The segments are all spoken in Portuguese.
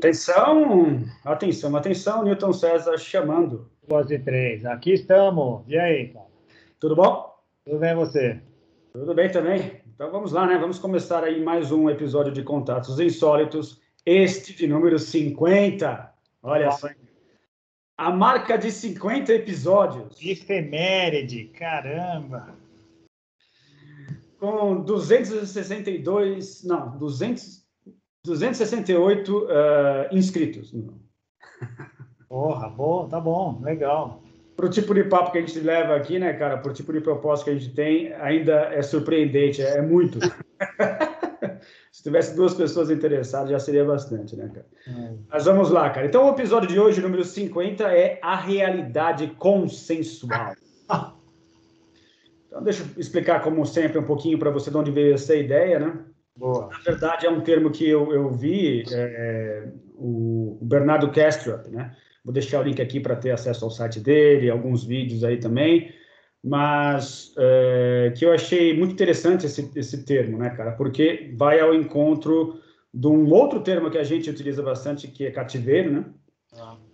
Atenção, atenção, atenção, Newton César chamando. Voz de três. Aqui estamos. E aí, cara? Tudo bom? Tudo bem você? Tudo bem também. Então vamos lá, né? Vamos começar aí mais um episódio de Contatos Insólitos, este de número 50. Olha só. A marca de 50 episódios. Efeméride, caramba! Com 268 inscritos. Porra, bom, tá bom, legal. Para o tipo de papo que a gente leva aqui, né, cara? Para o tipo de proposta que a gente tem, ainda é surpreendente, é muito. Se tivesse 2 pessoas interessadas, já seria bastante, né, cara? Mas vamos lá, cara. Então, o episódio de hoje, número 50, é a realidade consensual. Então, deixa eu explicar, como sempre, um pouquinho para você de onde veio essa ideia, né? Boa. Na verdade, é um termo que eu vi, o Bernardo Kastrup, né? Vou deixar o link aqui para ter acesso ao site dele, alguns vídeos aí também, mas que eu achei muito interessante esse termo, né, cara? Porque vai ao encontro de um outro termo que a gente utiliza bastante, que é cativeiro, né?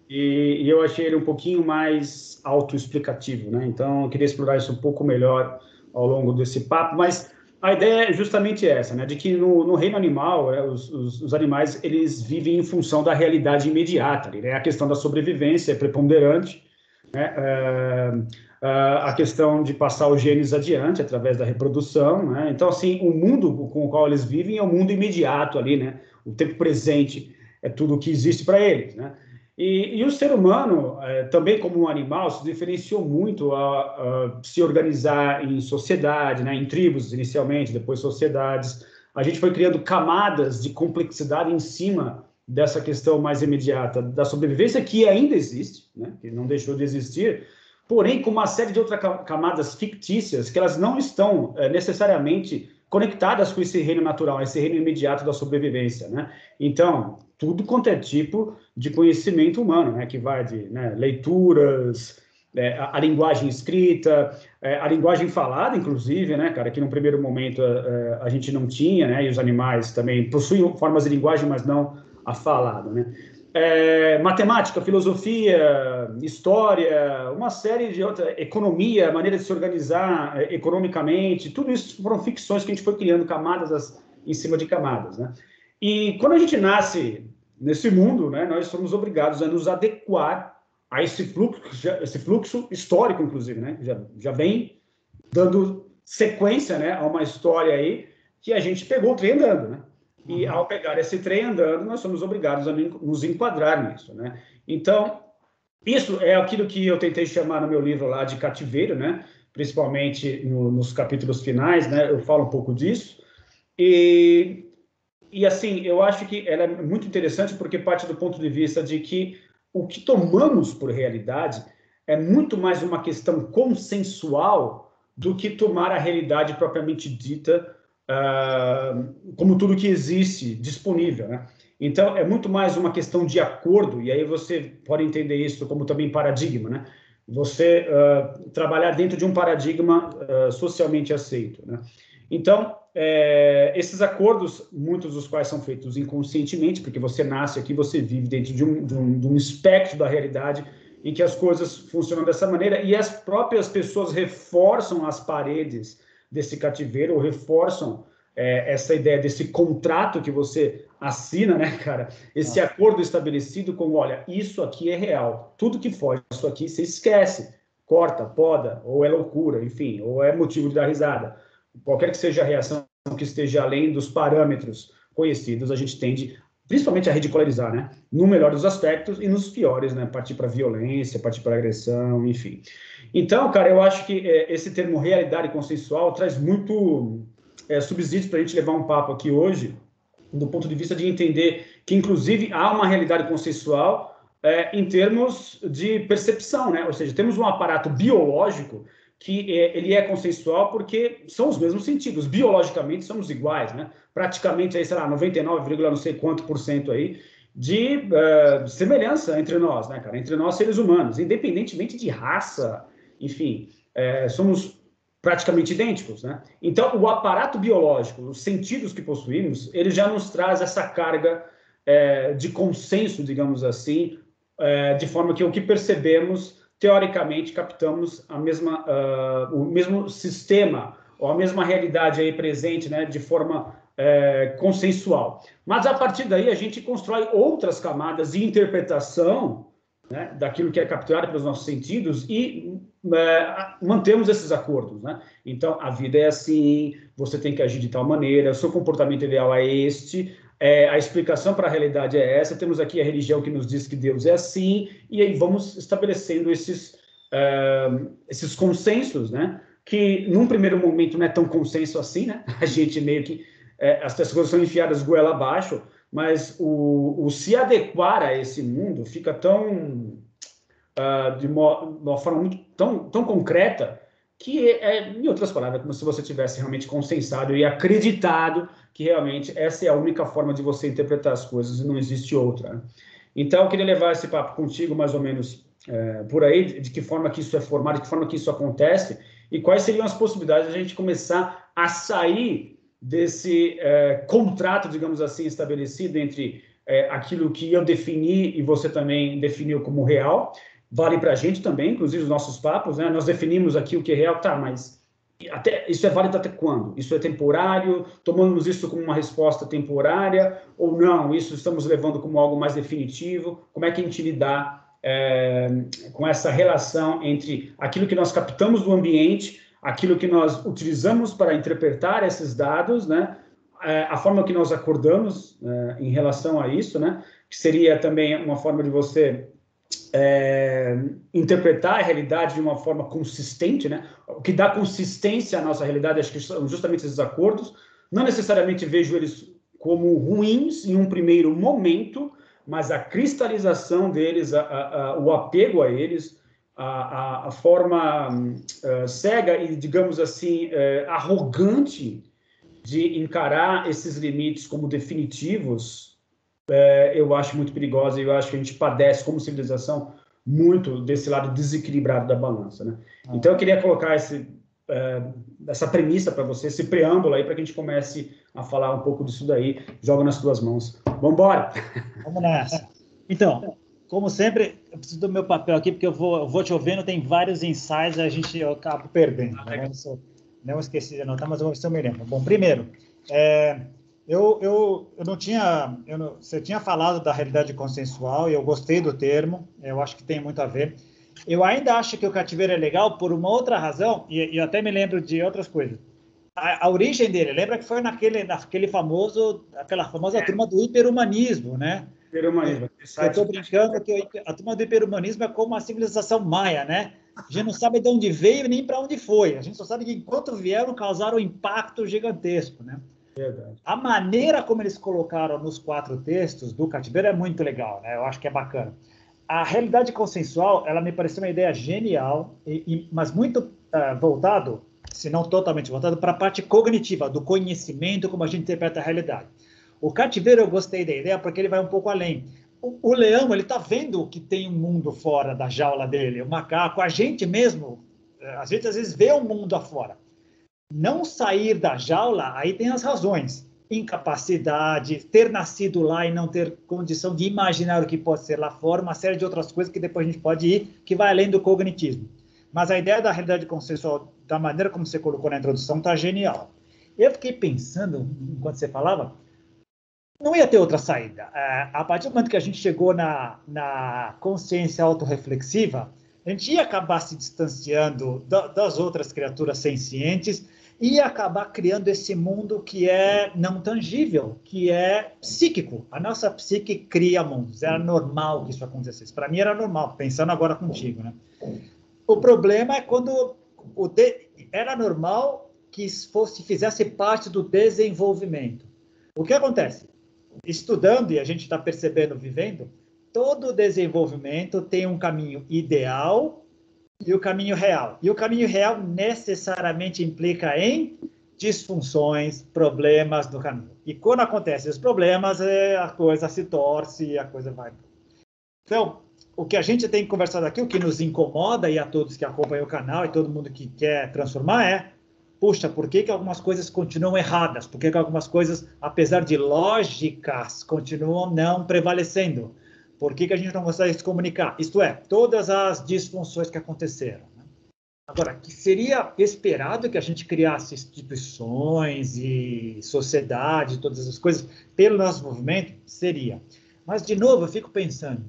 E eu achei ele um pouquinho mais autoexplicativo, né? Então, eu queria explorar isso um pouco melhor ao longo desse papo, mas a ideia é justamente essa, né? De que no reino animal, os animais, eles vivem em função da realidade imediata, né? A questão da sobrevivência é preponderante, né? A questão de passar os genes adiante através da reprodução, né? Então, assim, o mundo com o qual eles vivem é o mundo imediato ali, né? O tempo presente é tudo o que existe para eles, né? E o ser humano, também como um animal, se diferenciou muito a se organizar em sociedade, né, em tribos inicialmente, depois sociedades. A gente foi criando camadas de complexidade em cima dessa questão mais imediata da sobrevivência, que ainda existe, né, que não deixou de existir, porém com uma série de outras camadas fictícias que elas não estão necessariamente conectadas com esse reino natural, esse reino imediato da sobrevivência, né? Então, tudo quanto é tipo de conhecimento humano, né? Que vai de, né, leituras, a linguagem escrita, a linguagem falada, inclusive, né, cara? Que num primeiro momento a gente não tinha, né? E os animais também possuem formas de linguagem, mas não a falada, né? Matemática, filosofia, história, uma série de outras, economia, maneira de se organizar economicamente, tudo isso foram ficções que a gente foi criando camadas em cima de camadas, né? E quando a gente nasce nesse mundo, né, nós somos obrigados a nos adequar a esse fluxo histórico, inclusive, né? Já vem dando sequência, né, a uma história aí que a gente pegou o trem andando, né? E ao pegar esse trem andando, nós somos obrigados a nos enquadrar nisso, né? Então, isso é aquilo que eu tentei chamar no meu livro lá de cativeiro, né? Principalmente nos capítulos finais, né? Eu falo um pouco disso. E assim, eu acho que ela é muito interessante porque parte do ponto de vista de que o que tomamos por realidade é muito mais uma questão consensual do que tomar a realidade propriamente dita como tudo que existe disponível, né? Então, é muito mais uma questão de acordo, e aí você pode entender isso como também paradigma, né? Você trabalhar dentro de um paradigma socialmente aceito, né? Então, esses acordos, muitos dos quais são feitos inconscientemente, porque você nasce aqui, você vive dentro de um espectro da realidade em que as coisas funcionam dessa maneira, e as próprias pessoas reforçam as paredes desse cativeiro, ou reforçam essa ideia desse contrato que você assina, né, cara? Esse acordo estabelecido com, olha, isso aqui é real, tudo que foge disso aqui você esquece, corta, poda, ou é loucura, enfim, ou é motivo de dar risada. Qualquer que seja a reação que esteja além dos parâmetros conhecidos, a gente tende, principalmente, a ridicularizar, né? No melhor dos aspectos e nos piores, né? Partir para violência, partir para agressão, enfim. Então, cara, eu acho que esse termo realidade consensual traz muito subsídios para a gente levar um papo aqui hoje, do ponto de vista de entender que, inclusive, há uma realidade consensual em termos de percepção, né? Ou seja, temos um aparato biológico que ele é consensual porque são os mesmos sentidos. Biologicamente somos iguais, né? Praticamente, aí, sei lá, 99, não sei quanto por cento aí de semelhança entre nós, né, cara? Entre nós, seres humanos, independentemente de raça, enfim, somos praticamente idênticos, né? Então, o aparato biológico, os sentidos que possuímos, ele já nos traz essa carga de consenso, digamos assim, de forma que o que percebemos, teoricamente, captamos o mesmo sistema, ou a mesma realidade aí presente, né, de forma consensual. Mas, a partir daí, a gente constrói outras camadas de interpretação, né, daquilo que é capturado pelos nossos sentidos e mantemos esses acordos, né? Então, a vida é assim, você tem que agir de tal maneira, o seu comportamento ideal é este, a explicação para a realidade é essa, temos aqui a religião que nos diz que Deus é assim, e aí vamos estabelecendo esses consensos, né? Que, num primeiro momento, não é tão consenso assim, né? A gente meio que... as pessoas são enfiadas goela abaixo, mas o se adequar a esse mundo fica tão... de uma forma muito, tão concreta, que em outras palavras, como se você tivesse realmente consensado e acreditado que realmente essa é a única forma de você interpretar as coisas e não existe outra, né? Então, eu queria levar esse papo contigo, mais ou menos, por aí, de que forma que isso é formado, de que forma que isso acontece, e quais seriam as possibilidades de a gente começar a sair desse contrato, digamos assim, estabelecido entre aquilo que eu defini e você também definiu como real. Vale para a gente também, inclusive os nossos papos, né? Nós definimos aqui o que é real, tá, mas isso é válido até quando? Isso é temporário? Tomamos isso como uma resposta temporária? Ou não? Isso estamos levando como algo mais definitivo? Como é que a gente lidar com essa relação entre aquilo que nós captamos do ambiente, aquilo que nós utilizamos para interpretar esses dados, né? A forma que nós acordamos em relação a isso, né? Que seria também uma forma de você interpretar a realidade de uma forma consistente, né? O que dá consistência à nossa realidade, acho que são justamente esses acordos. Não necessariamente vejo eles como ruins em um primeiro momento, mas a cristalização deles, o apego a eles, a forma cega e, digamos assim, arrogante de encarar esses limites como definitivos, eu acho muito perigosa, e eu acho que a gente padece como civilização muito desse lado desequilibrado da balança, né? Então eu queria colocar essa premissa para você, esse preâmbulo aí, para que a gente comece a falar um pouco disso daí. Jogo nas tuas mãos. Vamos embora! Vamos nessa. Então, como sempre, eu preciso do meu papel aqui, porque eu vou te ouvindo, tem vários insights, eu acabo perdendo. Não esqueci de anotar, mas eu vou ver se eu me lembro. Bom, primeiro, você tinha falado da realidade consensual e eu gostei do termo, eu acho que tem muito a ver. Eu ainda acho que o cativeiro é legal por uma outra razão, e eu até me lembro de outras coisas. A origem dele, lembra que foi aquela famosa turma do hiperhumanismo, né? Hiperhumanismo. Eu estou brincando que a turma do hiperhumanismo é como a civilização maia, né? A gente não sabe de onde veio nem para onde foi. A gente só sabe que enquanto vieram, causaram um impacto gigantesco, né? Verdade. A maneira como eles colocaram nos 4 textos do cativeiro é muito legal, né? Eu acho que é bacana. A realidade consensual, ela me pareceu uma ideia genial, mas muito voltado, se não totalmente voltado, para a parte cognitiva, do conhecimento, como a gente interpreta a realidade. O cativeiro, eu gostei da ideia, porque ele vai um pouco além. O leão, ele está vendo que tem um mundo fora da jaula dele, o macaco, a gente mesmo, a gente às vezes vê o mundo afora. Não sair da jaula, aí tem as razões. Incapacidade, ter nascido lá e não ter condição de imaginar o que pode ser lá fora, uma série de outras coisas que depois a gente pode ir, que vai além do cognitismo. Mas a ideia da realidade consensual, da maneira como você colocou na introdução, está genial. Eu fiquei pensando, enquanto você falava, não ia ter outra saída. A partir do momento que a gente chegou na consciência autorreflexiva, a gente ia acabar se distanciando das outras criaturas sencientes e acabar criando esse mundo que é não tangível, que é psíquico. A nossa psique cria mundos. Era normal que isso acontecesse. Para mim era normal, pensando agora contigo, né? O problema é quando era normal que fizesse parte do desenvolvimento. O que acontece? Estudando, e a gente está percebendo, vivendo, todo desenvolvimento tem um caminho ideal e o caminho real. E o caminho real necessariamente implica em disfunções, problemas no caminho. E quando acontecem os problemas, a coisa se torce, a coisa vai. Então, o que a gente tem conversado aqui, o que nos incomoda, e a todos que acompanham o canal, e todo mundo que quer transformar, puxa, por que que algumas coisas continuam erradas? Por que que algumas coisas, apesar de lógicas, continuam não prevalecendo? Por que que a gente não consegue se comunicar? Isto é, todas as disfunções que aconteceram. Agora, que seria esperado que a gente criasse instituições e sociedade, todas essas coisas, pelo nosso movimento? Seria. Mas, de novo, eu fico pensando,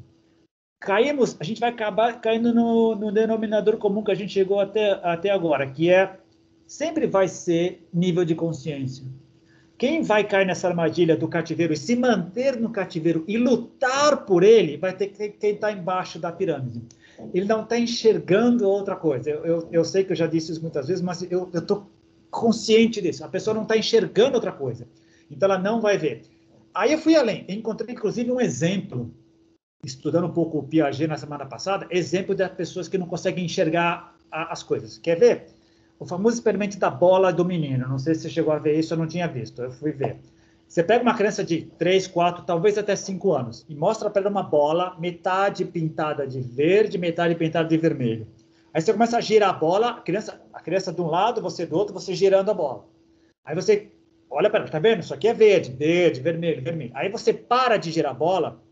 a gente vai acabar caindo no denominador comum que a gente chegou até agora, que sempre vai ser nível de consciência. Quem vai cair nessa armadilha do cativeiro e se manter no cativeiro e lutar por ele, vai ter que quem está embaixo da pirâmide. Ele não está enxergando outra coisa. Eu sei que eu já disse isso muitas vezes, mas eu estou consciente disso. A pessoa não está enxergando outra coisa. Então, ela não vai ver. Aí eu fui além. Encontrei, inclusive, um exemplo, estudando um pouco o Piaget na semana passada, exemplo das pessoas que não conseguem enxergar as coisas. Quer ver? O famoso experimento da bola do menino. Não sei se você chegou a ver isso, eu não tinha visto. Eu fui ver. Você pega uma criança de 3, 4, talvez até 5 anos e mostra para ela uma bola, metade pintada de verde, metade pintada de vermelho. Aí você começa a girar a bola, a criança de um lado, você do outro, você girando a bola. Aí você olha para ela, tá vendo? Isso aqui é verde, verde, vermelho, vermelho. Aí você para de girar a bola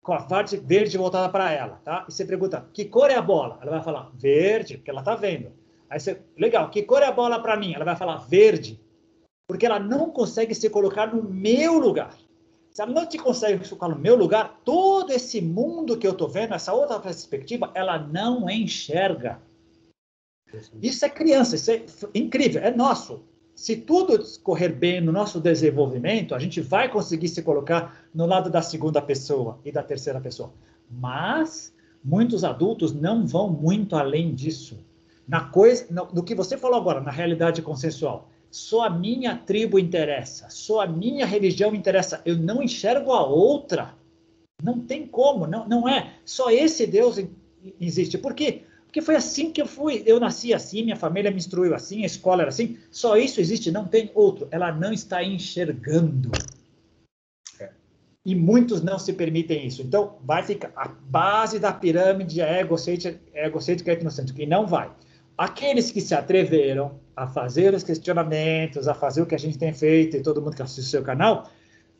com a parte verde voltada para ela, tá? E você pergunta, que cor é a bola? Ela vai falar, verde, porque ela tá vendo. Aí você, legal, que cor é a bola para mim? Ela vai falar, verde. Porque ela não consegue se colocar no meu lugar. Se ela não te consegue se colocar no meu lugar, todo esse mundo que eu estou vendo, essa outra perspectiva, ela não enxerga. Isso é criança, isso é incrível, é nosso. Se tudo correr bem no nosso desenvolvimento, a gente vai conseguir se colocar no lado da segunda pessoa e da terceira pessoa. Mas muitos adultos não vão muito além disso. No que você falou agora, na realidade consensual. Só a minha tribo interessa, só a minha religião interessa. Eu não enxergo a outra. Não tem como, não é. Só esse Deus existe. Por quê? Porque foi assim que eu fui. Eu nasci assim, minha família me instruiu assim, a escola era assim. Só isso existe, não tem outro. Ela não está enxergando. E muitos não se permitem isso. Então, vai ficar a base da pirâmide é egocêntrica e etnocêntrica. E não vai. Aqueles que se atreveram a fazer os questionamentos, a fazer o que a gente tem feito, e todo mundo que assiste o seu canal,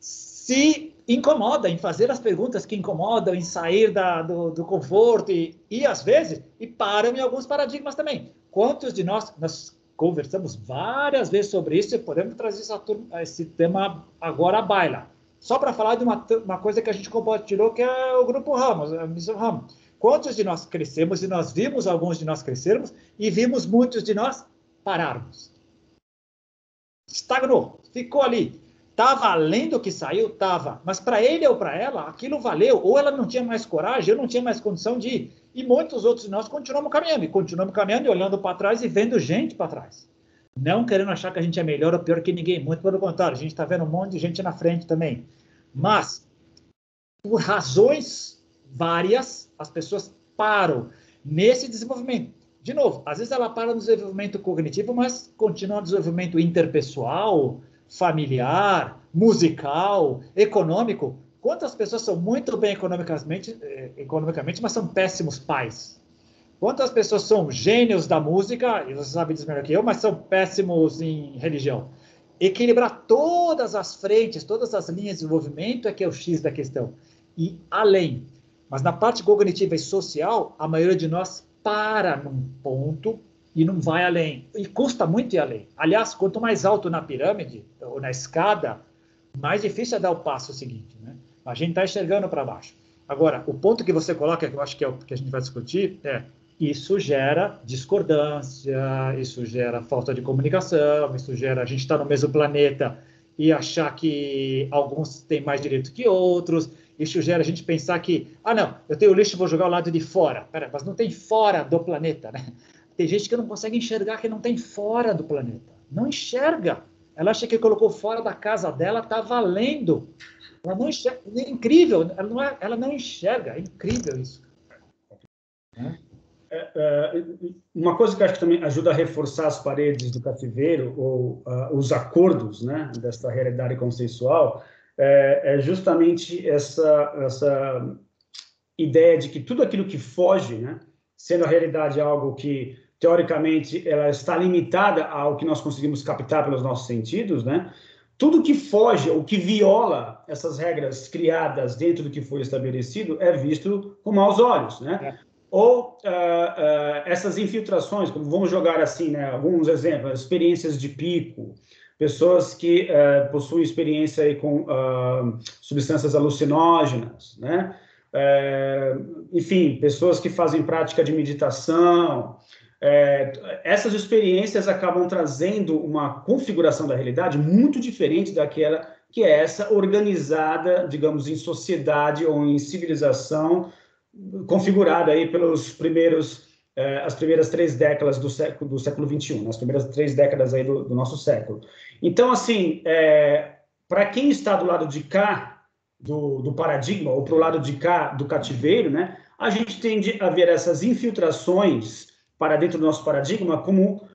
se incomoda em fazer as perguntas que incomodam, em sair do conforto, e às vezes, e param em alguns paradigmas também. Quantos de nós conversamos várias vezes sobre isso e podemos trazer esse tema agora à baila? Só para falar de uma coisa que a gente compartilhou, que é o Grupo Ramos, a Missão Ramos. Quantos de nós crescemos e nós vimos alguns de nós crescermos e vimos muitos de nós pararmos. Estagnou, ficou ali. Estava além do que saiu? Estava. Mas para ele ou para ela, aquilo valeu. Ou ela não tinha mais coragem, ou não tinha mais condição de ir. E muitos outros de nós continuamos caminhando e olhando para trás e vendo gente para trás. Não querendo achar que a gente é melhor ou pior que ninguém. Muito pelo contrário, a gente está vendo um monte de gente na frente também. Mas, por razões várias, as pessoas param nesse desenvolvimento. De novo, às vezes ela para no desenvolvimento cognitivo, mas continua no desenvolvimento interpessoal, familiar, musical, econômico. Quantas pessoas são muito bem economicamente, mas são péssimos pais? Quantas pessoas são gênios da música, e você sabe disso melhor que eu, mas são péssimos em religião? Equilibrar todas as frentes, todas as linhas de desenvolvimento é que é o X da questão. E além. Mas na parte cognitiva e social, a maioria de nós para num ponto e não vai além. E custa muito ir além. Aliás, quanto mais alto na pirâmide, ou na escada, mais difícil é dar o passo seguinte, né? A gente está enxergando para baixo. Agora, o ponto que você coloca, que eu acho que é o que a gente vai discutir, isso gera discordância, isso gera falta de comunicação, isso gera a gente estar no mesmo planeta e achar que alguns têm mais direito que outros, isso gera a gente pensar que, não, eu tenho lixo e vou jogar ao lado de fora. Pera, mas não tem fora do planeta, né? Tem gente que não consegue enxergar que não tem fora do planeta. Não enxerga. Ela acha que colocou fora da casa dela, está valendo. Ela não enxerga. É incrível. Ela não enxerga. É incrível isso. Uma coisa que eu acho que também ajuda a reforçar as paredes do cativeiro, ou os acordos, né, dessa realidade consensual, é justamente essa ideia de que tudo aquilo que foge, né, sendo a realidade algo que teoricamente, ela está limitada ao que nós conseguimos captar pelos nossos sentidos, né? Tudo que foge ou que viola essas regras criadas dentro do que foi estabelecido é visto com maus olhos, né? Ou essas infiltrações, como vamos jogar assim, né? Alguns exemplos, experiências de pico, pessoas que possuem experiência aí com substâncias alucinógenas, né? Enfim, pessoas que fazem prática de meditação. Essas experiências acabam trazendo uma configuração da realidade muito diferente daquela que é essa organizada, digamos, em sociedade ou em civilização, configurada aí pelos as primeiras 3 décadas do século XXI, as primeiras 3 décadas aí do nosso século. Então, assim, para quem está do lado de cá do paradigma, ou para o lado de cá do cativeiro, né, a gente tende a ver essas infiltrações para dentro do nosso paradigma como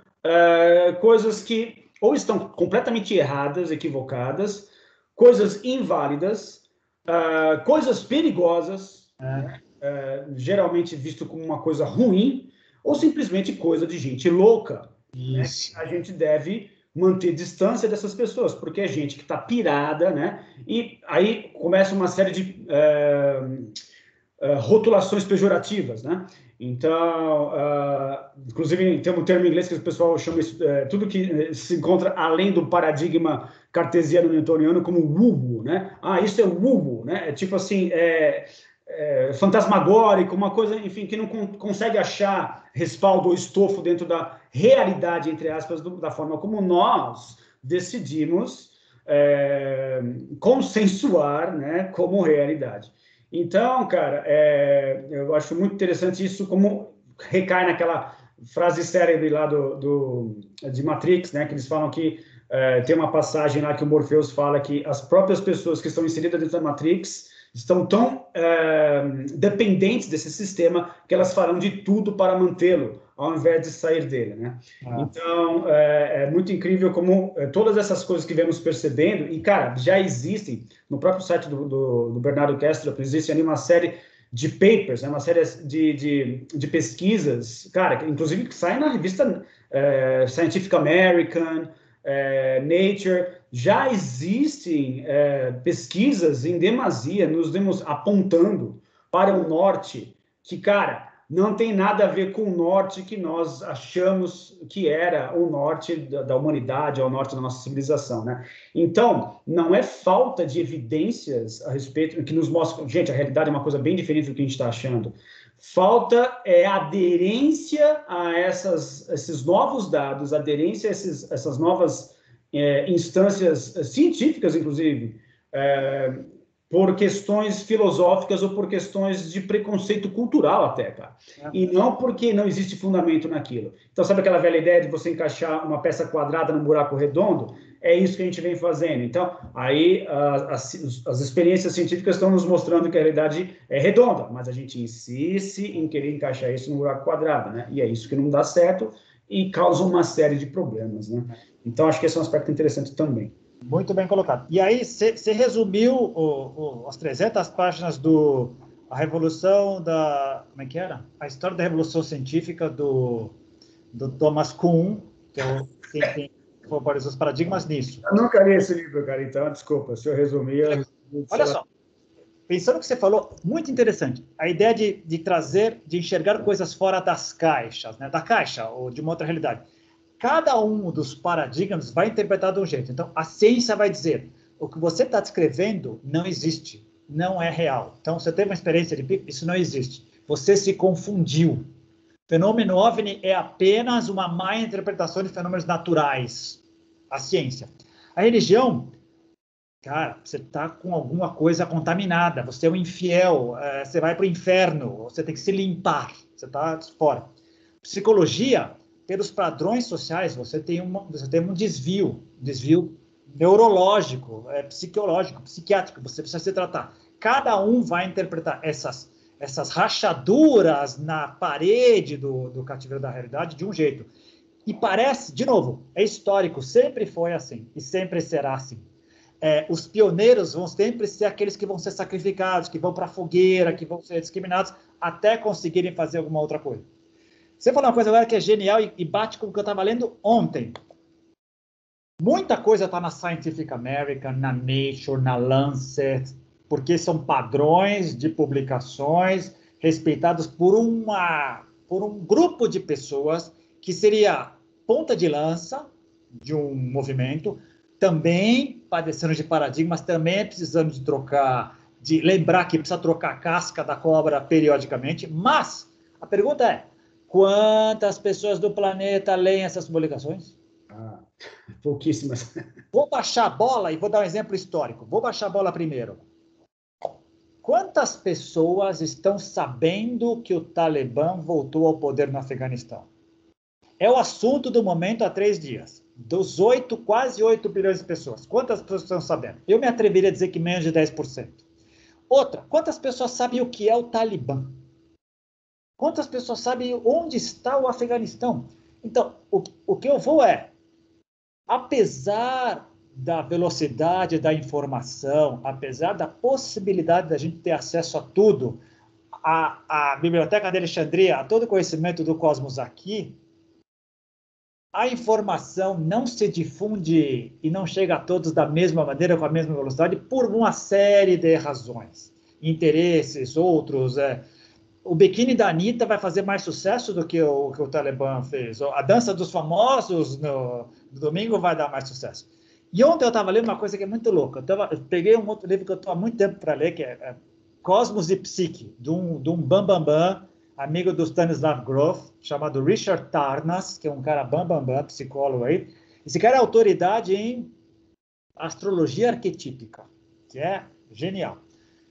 coisas que ou estão completamente erradas, equivocadas, coisas inválidas, coisas perigosas, geralmente visto como uma coisa ruim, ou simplesmente coisa de gente louca. Né? A gente deve manter distância dessas pessoas, porque é gente que está pirada, né? E aí começa uma série de rotulações pejorativas, né? Então, inclusive tem um termo em inglês que o pessoal chama isso, tudo que se encontra além do paradigma cartesiano newtoniano como woo-woo, né? Isso é woo-woo, né? É tipo assim, fantasmagórico, uma coisa, enfim, que não consegue achar respaldo ou estofo dentro da realidade, entre aspas, da forma como nós decidimos consensuar, né, como realidade. Então, cara, eu acho muito interessante isso, como recai naquela frase célebre lá de Matrix, né, que eles falam que tem uma passagem lá que o Morpheus fala que as próprias pessoas que estão inseridas dentro da Matrix estão tão dependentes desse sistema que elas farão de tudo para mantê-lo, ao invés de sair dele, né? Então, é muito incrível como todas essas coisas que vemos percebendo, e, cara, já existem, no próprio site do Bernardo Kastrup, existe ali uma série de papers, né, uma série de pesquisas, cara, inclusive que saem na revista Scientific American, Nature. Já existem pesquisas em demasia nos apontando para o norte, que, cara, não tem nada a ver com o norte que nós achamos que era o norte da humanidade, o norte da nossa civilização, né? Então, não é falta de evidências a respeito, que nos mostra, gente, a realidade é uma coisa bem diferente do que a gente está achando. Falta aderência a esses novos dados, aderência a essas novas instâncias científicas, inclusive, por questões filosóficas ou por questões de preconceito cultural até, cara. E não porque não existe fundamento naquilo. Então, sabe aquela velha ideia de você encaixar uma peça quadrada num buraco redondo? É isso que a gente vem fazendo. Então, aí as experiências científicas estão nos mostrando que a realidade é redonda, mas a gente insiste em querer encaixar isso num buraco quadrado, né? E é isso que não dá certo e causa uma série de problemas, né? Então, acho que esse é um aspecto interessante também. Muito bem colocado. E aí, você resumiu as 300 páginas a Revolução como é que era? A História da Revolução Científica do Thomas Kuhn, que tem os paradigmas nisso. Eu nunca li esse livro, cara, então, desculpa, se eu resumir... Olha só, pensando que você falou, muito interessante, a ideia de trazer, de enxergar coisas fora das caixas, né? Da caixa, ou de uma outra realidade. Cada um dos paradigmas vai interpretar de um jeito. Então, a ciência vai dizer, o que você está descrevendo não existe, não é real. Então, você teve uma experiência de pico, isso não existe. Você se confundiu. Fenômeno OVNI é apenas uma má interpretação de fenômenos naturais. A ciência. A religião, cara, você está com alguma coisa contaminada, você é um infiel, você vai para o inferno, você tem que se limpar, você está fora. Psicologia, pelos padrões sociais, você tem um desvio neurológico, psicológico, psiquiátrico, você precisa se tratar. Cada um vai interpretar essas rachaduras na parede do cativeiro da realidade de um jeito. E parece, de novo, é histórico, sempre foi assim e sempre será assim. Os pioneiros vão sempre ser aqueles que vão ser sacrificados, que vão para a fogueira, que vão ser discriminados, até conseguirem fazer alguma outra coisa. Você falou uma coisa agora que é genial e bate com o que eu estava lendo ontem. Muita coisa está na Scientific American, na Nature, na Lancet, porque são padrões de publicações respeitados por um grupo de pessoas que seria ponta de lança de um movimento, também padecendo de paradigmas, também precisando de lembrar que precisa trocar a casca da cobra periodicamente, mas a pergunta é, quantas pessoas do planeta leem essas publicações? Pouquíssimas. Vou baixar a bola e vou dar um exemplo histórico. Vou baixar a bola primeiro. Quantas pessoas estão sabendo que o Talibã voltou ao poder no Afeganistão? É o assunto do momento há 3 dias. Dos quase 8 bilhões de pessoas. Quantas pessoas estão sabendo? Eu me atreveria a dizer que menos de 10%. Outra, quantas pessoas sabem o que é o Talibã? Quantas pessoas sabem onde está o Afeganistão? Então, o que eu vou apesar da velocidade da informação, apesar da possibilidade da gente ter acesso a tudo, a Biblioteca de Alexandria, a todo o conhecimento do cosmos aqui, a informação não se difunde e não chega a todos da mesma maneira, com a mesma velocidade, por uma série de razões, interesses, outros. O biquíni da Anitta vai fazer mais sucesso do que o Talibã fez. A dança dos famosos no domingo vai dar mais sucesso. E ontem eu estava lendo uma coisa que é muito louca. Eu peguei um outro livro que eu estou há muito tempo para ler, que é Cosmos e Psique, de um bambambam, amigo do Stanislav Grof, chamado Richard Tarnas, que é um cara bambambam, psicólogo aí. Esse cara é autoridade em astrologia arquetípica, que é genial.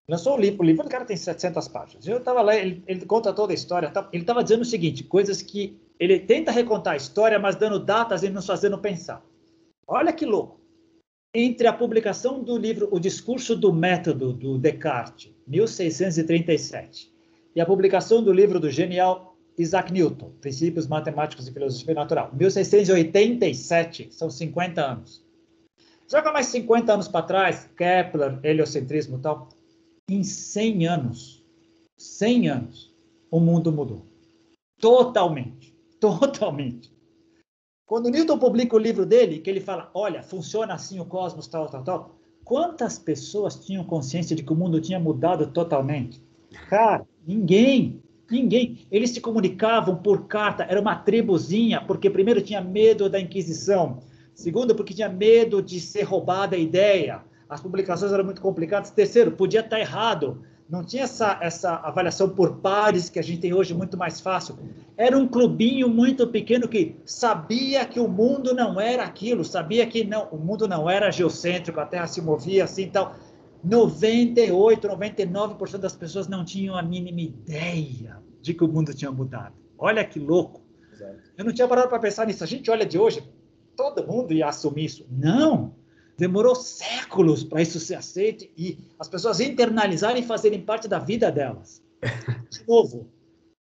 Lançou o livro do cara tem 700 páginas. Eu estava lá, ele conta toda a história. Ele estava dizendo o seguinte, coisas que ele tenta recontar a história, mas dando datas e nos fazendo pensar. Olha que louco. Entre a publicação do livro O Discurso do Método, do Descartes, 1637, e a publicação do livro do genial Isaac Newton, Princípios Matemáticos e Filosofia Natural, 1687, são 50 anos. Joga mais 50 anos para trás, Kepler, heliocentrismo e tal, em 100 anos, o mundo mudou. Totalmente. Quando Newton publica o livro dele, que ele fala, olha, funciona assim o cosmos, tal, quantas pessoas tinham consciência de que o mundo tinha mudado totalmente? Cara, ninguém. Eles se comunicavam por carta, era uma tribuzinha, porque primeiro tinha medo da Inquisição, segundo, porque tinha medo de ser roubada a ideia, as publicações eram muito complicadas, terceiro, podia estar errado, não tinha essa avaliação por pares que a gente tem hoje muito mais fácil. Era um clubinho muito pequeno que sabia que o mundo não era aquilo, sabia que não, o mundo não era geocêntrico, a Terra se movia assim e tal. 98, 99% das pessoas não tinham a mínima ideia de que o mundo tinha mudado. Olha que louco. Exato. Eu não tinha parado para pensar nisso. A gente olha de hoje, todo mundo ia assumir isso. Não! Demorou séculos para isso ser aceito e as pessoas internalizarem e fazerem parte da vida delas. De novo,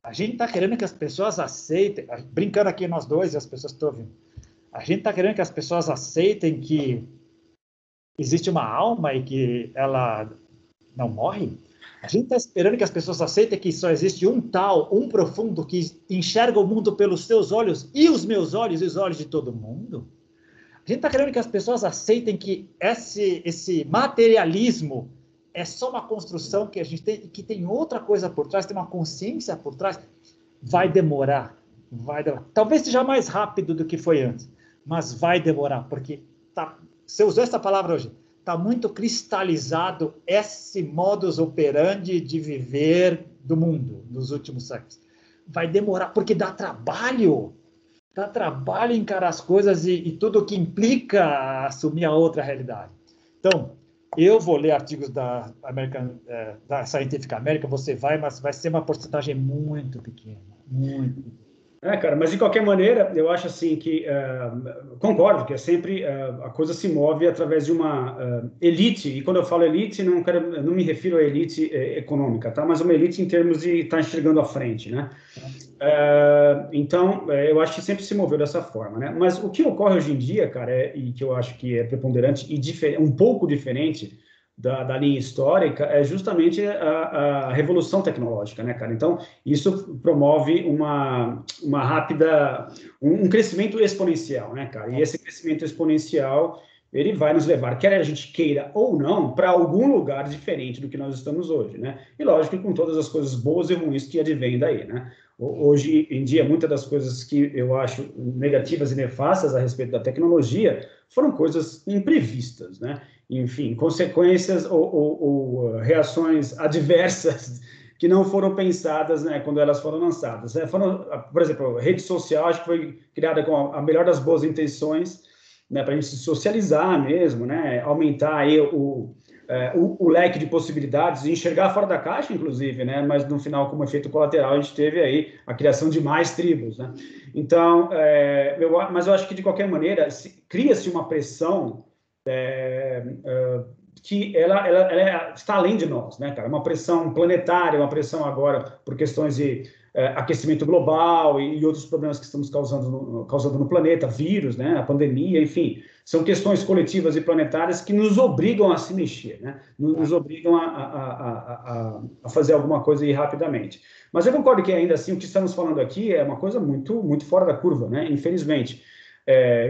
a gente está querendo que as pessoas aceitem, brincando aqui nós dois e as pessoas estão ouvindo, a gente está querendo que as pessoas aceitem que existe uma alma e que ela não morre. A gente está esperando que as pessoas aceitem que só existe um profundo que enxerga o mundo pelos seus olhos e os meus olhos e os olhos de todo mundo. A gente está querendo que as pessoas aceitem que esse materialismo é só uma construção que a gente tem, que tem outra coisa por trás, tem uma consciência por trás. Vai demorar. Talvez seja mais rápido do que foi antes, mas vai demorar, porque você usou essa palavra hoje, está muito cristalizado esse modus operandi de viver do mundo nos últimos séculos. Vai demorar, porque dá trabalho encarar as coisas e tudo o que implica assumir a outra realidade. Então, eu vou ler artigos da Scientific American, mas vai ser uma porcentagem muito pequena, muito pequena. Cara, mas de qualquer maneira, eu acho assim que, concordo que é sempre, a coisa se move através de uma elite, e quando eu falo elite, não me refiro à elite econômica, tá? Mas uma elite em termos de estar enxergando à frente, né? Então, eu acho que sempre se moveu dessa forma, né? Mas o que ocorre hoje em dia, cara, e que eu acho que é preponderante e um pouco diferente da linha histórica é justamente a revolução tecnológica, né, cara? Então, isso promove um crescimento exponencial, né, cara? E esse crescimento exponencial, ele vai nos levar, quer a gente queira ou não, para algum lugar diferente do que nós estamos hoje, né? E lógico, com todas as coisas boas e ruins que advêm daí, né? Hoje em dia, muitas das coisas que eu acho negativas e nefastas a respeito da tecnologia foram coisas imprevistas, né? Enfim, consequências ou reações adversas que não foram pensadas, né, quando elas foram lançadas. Por exemplo, a rede social, acho que foi criada com a melhor das boas intenções, né, para a gente se socializar mesmo, né, aumentar aí o leque de possibilidades, e enxergar fora da caixa, inclusive, né, mas no final, como efeito colateral, a gente teve aí a criação de mais tribos, né. Então, mas eu acho que, de qualquer maneira, cria-se uma pressão que ela está além de nós, né, cara? Uma pressão planetária, uma pressão agora por questões de aquecimento global e outros problemas que estamos causando no planeta, vírus, né, a pandemia, enfim, são questões coletivas e planetárias que nos obrigam a se mexer, né? Nos obrigam a fazer alguma coisa aí rapidamente. Mas eu concordo que, ainda assim, o que estamos falando aqui é uma coisa muito, muito fora da curva, né? Infelizmente.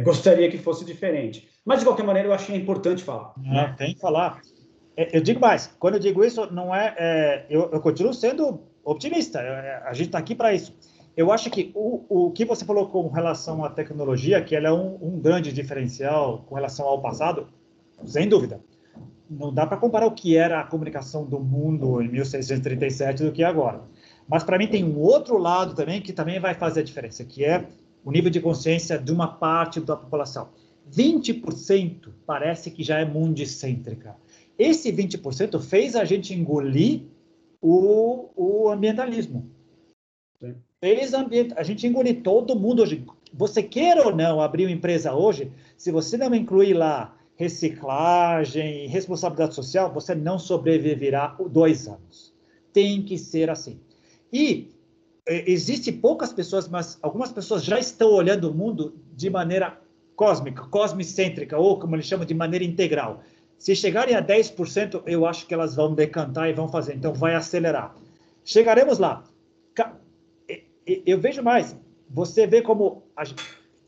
Gostaria que fosse diferente. Mas, de qualquer maneira, eu achei importante falar. Né? Tem que falar. Eu digo mais, quando eu digo isso, não eu continuo sendo otimista, a gente está aqui para isso. Eu acho que o que você falou com relação à tecnologia, que ela é um grande diferencial com relação ao passado, sem dúvida. Não dá para comparar o que era a comunicação do mundo em 1637 do que agora. Mas, para mim, tem um outro lado também que também vai fazer a diferença, que é o nível de consciência de uma parte da população. 20% parece que já é mundicêntrica. Esse 20% fez a gente engolir o ambientalismo. Sim. A gente engolir todo mundo hoje. Você queira ou não abrir uma empresa hoje, se você não incluir lá reciclagem, responsabilidade social, você não sobreviverá 2 anos. Tem que ser assim. E existe poucas pessoas, mas algumas pessoas já estão olhando o mundo de maneira cósmica, cosmicêntrica, ou como eles chamam, de maneira integral. Se chegarem a 10%, eu acho que elas vão decantar e vão fazer, então vai acelerar. Chegaremos lá. Eu vejo mais, você vê como,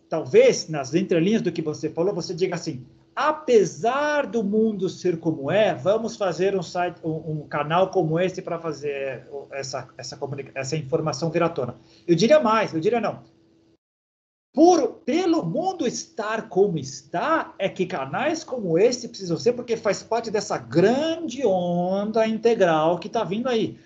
talvez, nas entrelinhas do que você falou, você diga assim, apesar do mundo ser como é, vamos fazer um canal como esse para fazer essa informação vir à tona. Eu diria mais, eu diria não. Pelo mundo estar como está, é que canais como esse precisam ser, porque faz parte dessa grande onda integral que está vindo aí.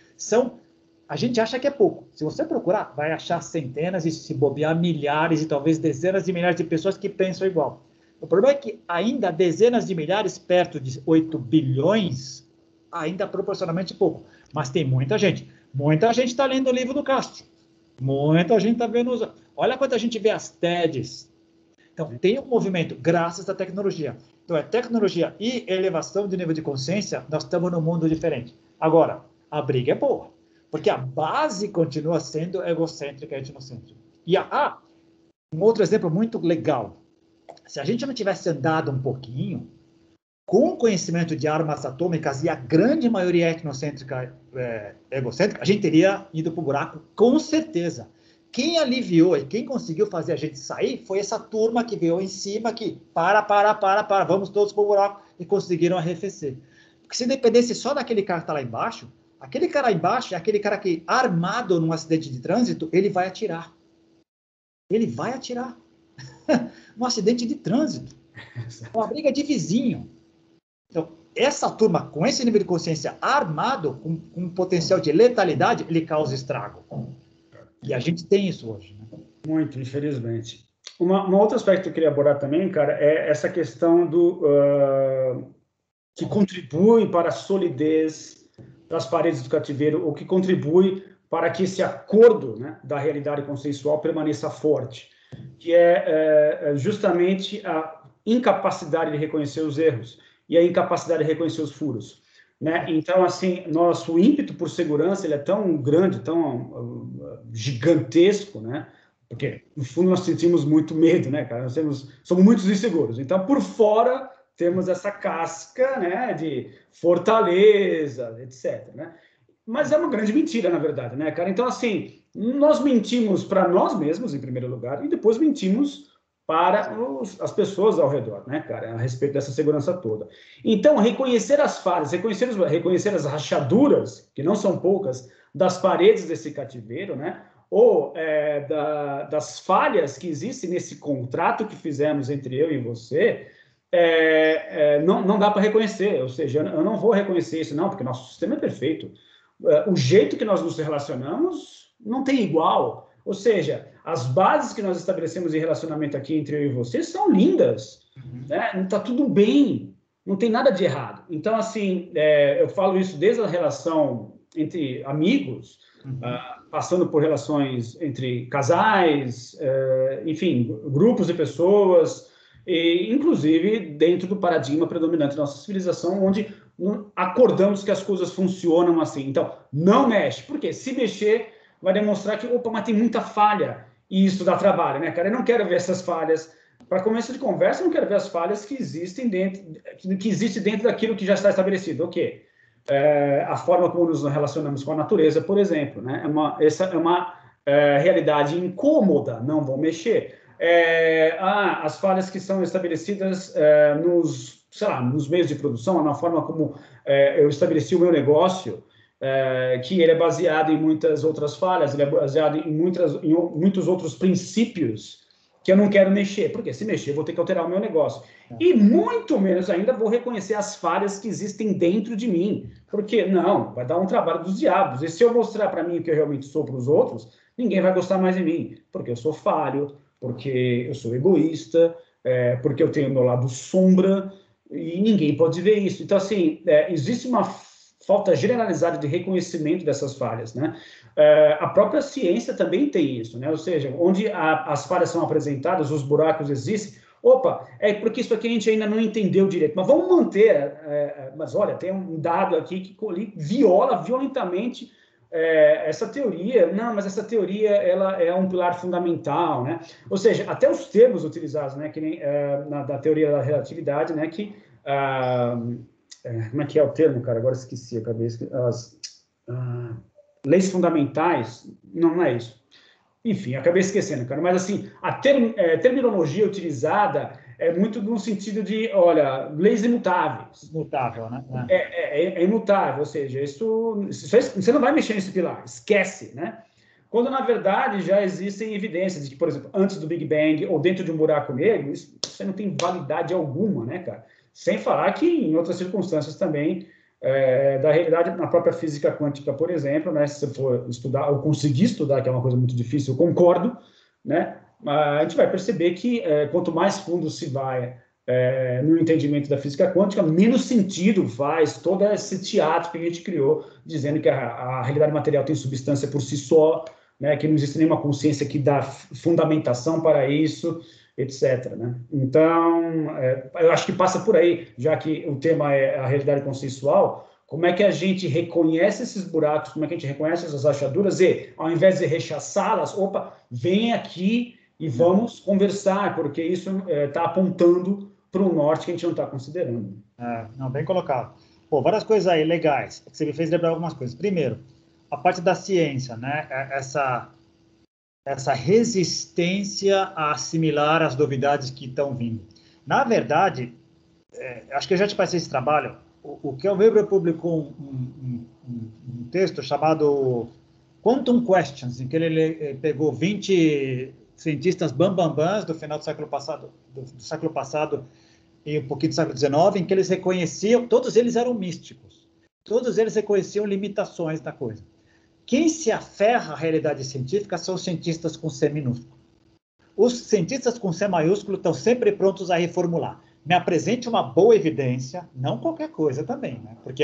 A gente acha que é pouco. Se você procurar, vai achar centenas e, se bobear, milhares e talvez dezenas de milhares de pessoas que pensam igual. O problema é que ainda dezenas de milhares, perto de 8 bilhões, ainda proporcionalmente pouco. Mas tem muita gente. Muita gente está lendo o livro do Castro. Muita gente está vendo Olha quanta gente vê as TEDs. Então, tem um movimento, graças à tecnologia. Então, é tecnologia e elevação de nível de consciência, nós estamos num mundo diferente. Agora, a briga é boa, porque a base continua sendo egocêntrica e etnocêntrica. E um outro exemplo muito legal. Se a gente não tivesse andado um pouquinho, com o conhecimento de armas atômicas e a grande maioria etnocêntrica, egocêntrica, a gente teria ido para o buraco, com certeza. Quem aliviou e quem conseguiu fazer a gente sair foi essa turma que veio em cima, que vamos todos para o buraco, e conseguiram arrefecer. Porque se dependesse só daquele cara que está lá embaixo, aquele cara lá embaixo é aquele cara que, armado num acidente de trânsito, ele vai atirar. Ele vai atirar. Um acidente de trânsito. Uma briga de vizinho. Então, essa turma, com esse nível de consciência armado, com um potencial de letalidade, ele causa estrago. E a gente tem isso hoje. Né? Muito, infelizmente. Um outro aspecto que eu queria abordar também, cara, é essa questão que contribui para a solidez das paredes do cativeiro, ou que contribui para que esse acordo, né, da realidade consensual permaneça forte, que é justamente a incapacidade de reconhecer os erros e a incapacidade de reconhecer os furos, né? Então, assim, nosso ímpeto por segurança, ele é tão grande, tão gigantesco, né? Porque, no fundo, nós sentimos muito medo, né, cara? Somos muito inseguros. Então, por fora, temos essa casca, né, de fortaleza, etc, né? Mas é uma grande mentira, na verdade, né, cara? Então, assim, nós mentimos para nós mesmos, em primeiro lugar, e depois mentimos para as pessoas ao redor, né, cara, a respeito dessa segurança toda. Então, reconhecer as falhas, reconhecer as rachaduras, que não são poucas, das paredes desse cativeiro, né, ou das falhas que existem nesse contrato que fizemos entre eu e você, não dá para reconhecer, ou seja, eu não vou reconhecer isso, não, porque nosso sistema é perfeito. O jeito que nós nos relacionamos não tem igual. Ou seja, as bases que nós estabelecemos em relacionamento aqui entre eu e você são lindas, né? Não está tudo bem, não tem nada de errado. Então, assim, eu falo isso desde a relação entre amigos, passando por relações entre casais, enfim, grupos de pessoas, e, inclusive dentro do paradigma predominante da nossa civilização, onde acordamos que as coisas funcionam assim. Então, não mexe. Por quê? Se mexer, vai demonstrar que, opa, mas tem muita falha, e isso dá trabalho, né, cara? Eu não quero ver essas falhas. Para começo de conversa, eu não quero ver as falhas que existem dentro daquilo que já está estabelecido. O quê? A forma como nos relacionamos com a natureza, por exemplo, né? Essa é uma realidade incômoda, não vou mexer. As falhas que são estabelecidas nos meios de produção, na forma como eu estabeleci o meu negócio, que ele é baseado em muitas outras falhas, ele é baseado em muitos outros princípios que eu não quero mexer, porque se mexer eu vou ter que alterar o meu negócio. E muito menos ainda vou reconhecer as falhas que existem dentro de mim, porque não, vai dar um trabalho dos diabos. E se eu mostrar para mim o que eu realmente sou para os outros, ninguém vai gostar mais de mim, porque eu sou falho, porque eu sou egoísta, porque eu tenho meu lado sombra, e ninguém pode ver isso. Então, assim, existe uma falta generalizada de reconhecimento dessas falhas, né? A própria ciência também tem isso, né? Ou seja, onde as falhas são apresentadas, os buracos existem, opa, é porque isso aqui a gente ainda não entendeu direito, mas vamos manter, mas olha, tem um dado aqui que viola violentamente essa teoria. Não, mas essa teoria ela é um pilar fundamental, né? Ou seja, até os termos utilizados, né, que nem da teoria da relatividade, né, que como é que é o termo, cara? Agora esqueci, acabei leis fundamentais, não é isso. Enfim, acabei esquecendo, cara. Mas, assim, a terminologia utilizada é muito no sentido de, olha, leis imutáveis. Imutável, né? É imutável, ou seja, você não vai mexer nesse pilar, esquece, né? Quando, na verdade, já existem evidências de que, por exemplo, antes do Big Bang ou dentro de um buraco negro, isso não tem validade alguma, né, cara? Sem falar que em outras circunstâncias também, da realidade, na própria física quântica, por exemplo, né, se você for estudar, ou conseguir estudar, que é uma coisa muito difícil, eu concordo, né, a gente vai perceber que quanto mais fundo se vai no entendimento da física quântica, menos sentido faz todo esse teatro que a gente criou, dizendo que a realidade material tem substância por si só, né, que não existe nenhuma consciência que dá fundamentação para isso, etc, né? Então, eu acho que passa por aí, já que o tema é a realidade consensual, como é que a gente reconhece esses buracos, como é que a gente reconhece essas rachaduras e, ao invés de rechaçá-las, opa, vem aqui e vamos conversar, porque isso está apontando para o norte que a gente não está considerando. Não, bem colocado. Pô, várias coisas aí legais, que você me fez lembrar algumas coisas. Primeiro, a parte da ciência, né? Essa resistência a assimilar as novidades que estão vindo. Na verdade, acho que eu já te passei esse trabalho, o Kel Weber publicou um texto chamado Quantum Questions, em que ele pegou 20 cientistas bambambãs do final do século passado e um pouquinho do século XIX, em que eles reconheciam, todos eles eram místicos, todos eles reconheciam limitações da coisa. Quem se aferra à realidade científica são os cientistas com C minúsculo. Os cientistas com C maiúsculo estão sempre prontos a reformular. Me apresente uma boa evidência, não qualquer coisa também, né? Porque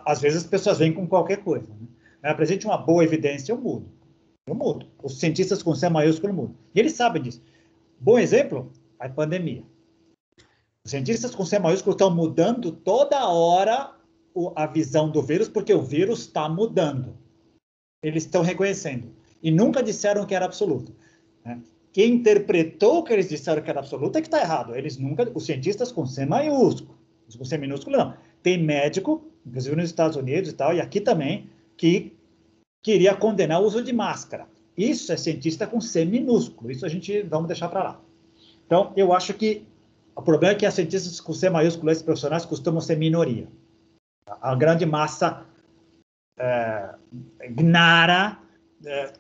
às vezes as pessoas vêm com qualquer coisa. Né? Me apresente uma boa evidência, eu mudo. Eu mudo. Os cientistas com C maiúsculo mudam. E eles sabem disso. Bom exemplo, a pandemia. Os cientistas com C maiúsculo estão mudando toda hora a visão do vírus, porque o vírus está mudando. Eles estão reconhecendo. E nunca disseram que era absoluto. Né? quem interpretou o que eles disseram que era absoluto é que está errado. Eles nunca, os cientistas com C maiúsculo, os com C minúsculo não. Tem médico, inclusive nos Estados Unidos e tal, e aqui também, que queria condenar o uso de máscara. Isso é cientista com C minúsculo, isso a gente vamos deixar para lá. Então, eu acho que o problema é que as cientistas com C maiúsculo, esses profissionais, costumam ser minoria. A grande massa gnara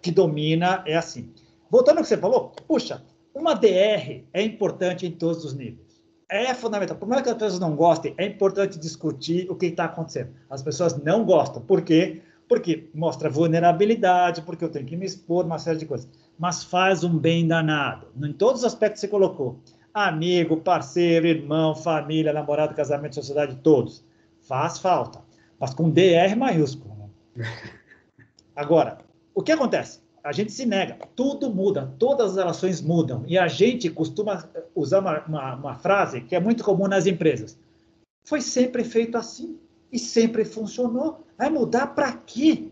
que domina é assim. Voltando ao que você falou, puxa, uma DR é importante em todos os níveis. É fundamental. Por mais que as pessoas não gostem, é importante discutir o que está acontecendo. As pessoas não gostam. Por quê? Porque mostra vulnerabilidade, porque eu tenho que me expor, uma série de coisas. Mas faz um bem danado. Em todos os aspectos que você colocou. Amigo, parceiro, irmão, família, namorado, casamento, sociedade, todos. Faz falta. Mas com DR maiúsculo. Né? Agora, o que acontece? A gente se nega. Tudo muda. Todas as relações mudam. E a gente costuma usar uma frase que é muito comum nas empresas. Foi sempre feito assim. E sempre funcionou. Vai mudar para quê?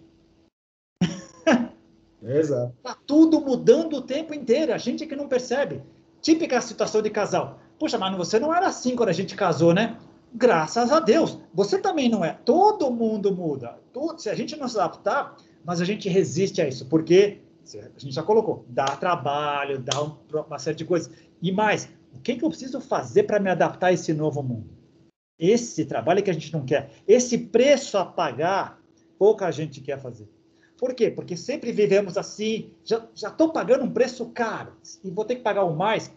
Exato. Está tudo mudando o tempo inteiro. A gente é que não percebe. Típica situação de casal. Puxa, mas você não era assim quando a gente casou, né? Graças a Deus. Você também não é. Todo mundo muda. Se a gente não se adaptar, mas a gente resiste a isso. Porque, a gente já colocou, dá trabalho, dá uma série de coisas. E mais, o que eu preciso fazer para me adaptar a esse novo mundo? Esse trabalho que a gente não quer. Esse preço a pagar, pouca gente quer fazer. Por quê? Porque sempre vivemos assim, já estou pagando um preço caro e vou ter que pagar o mais.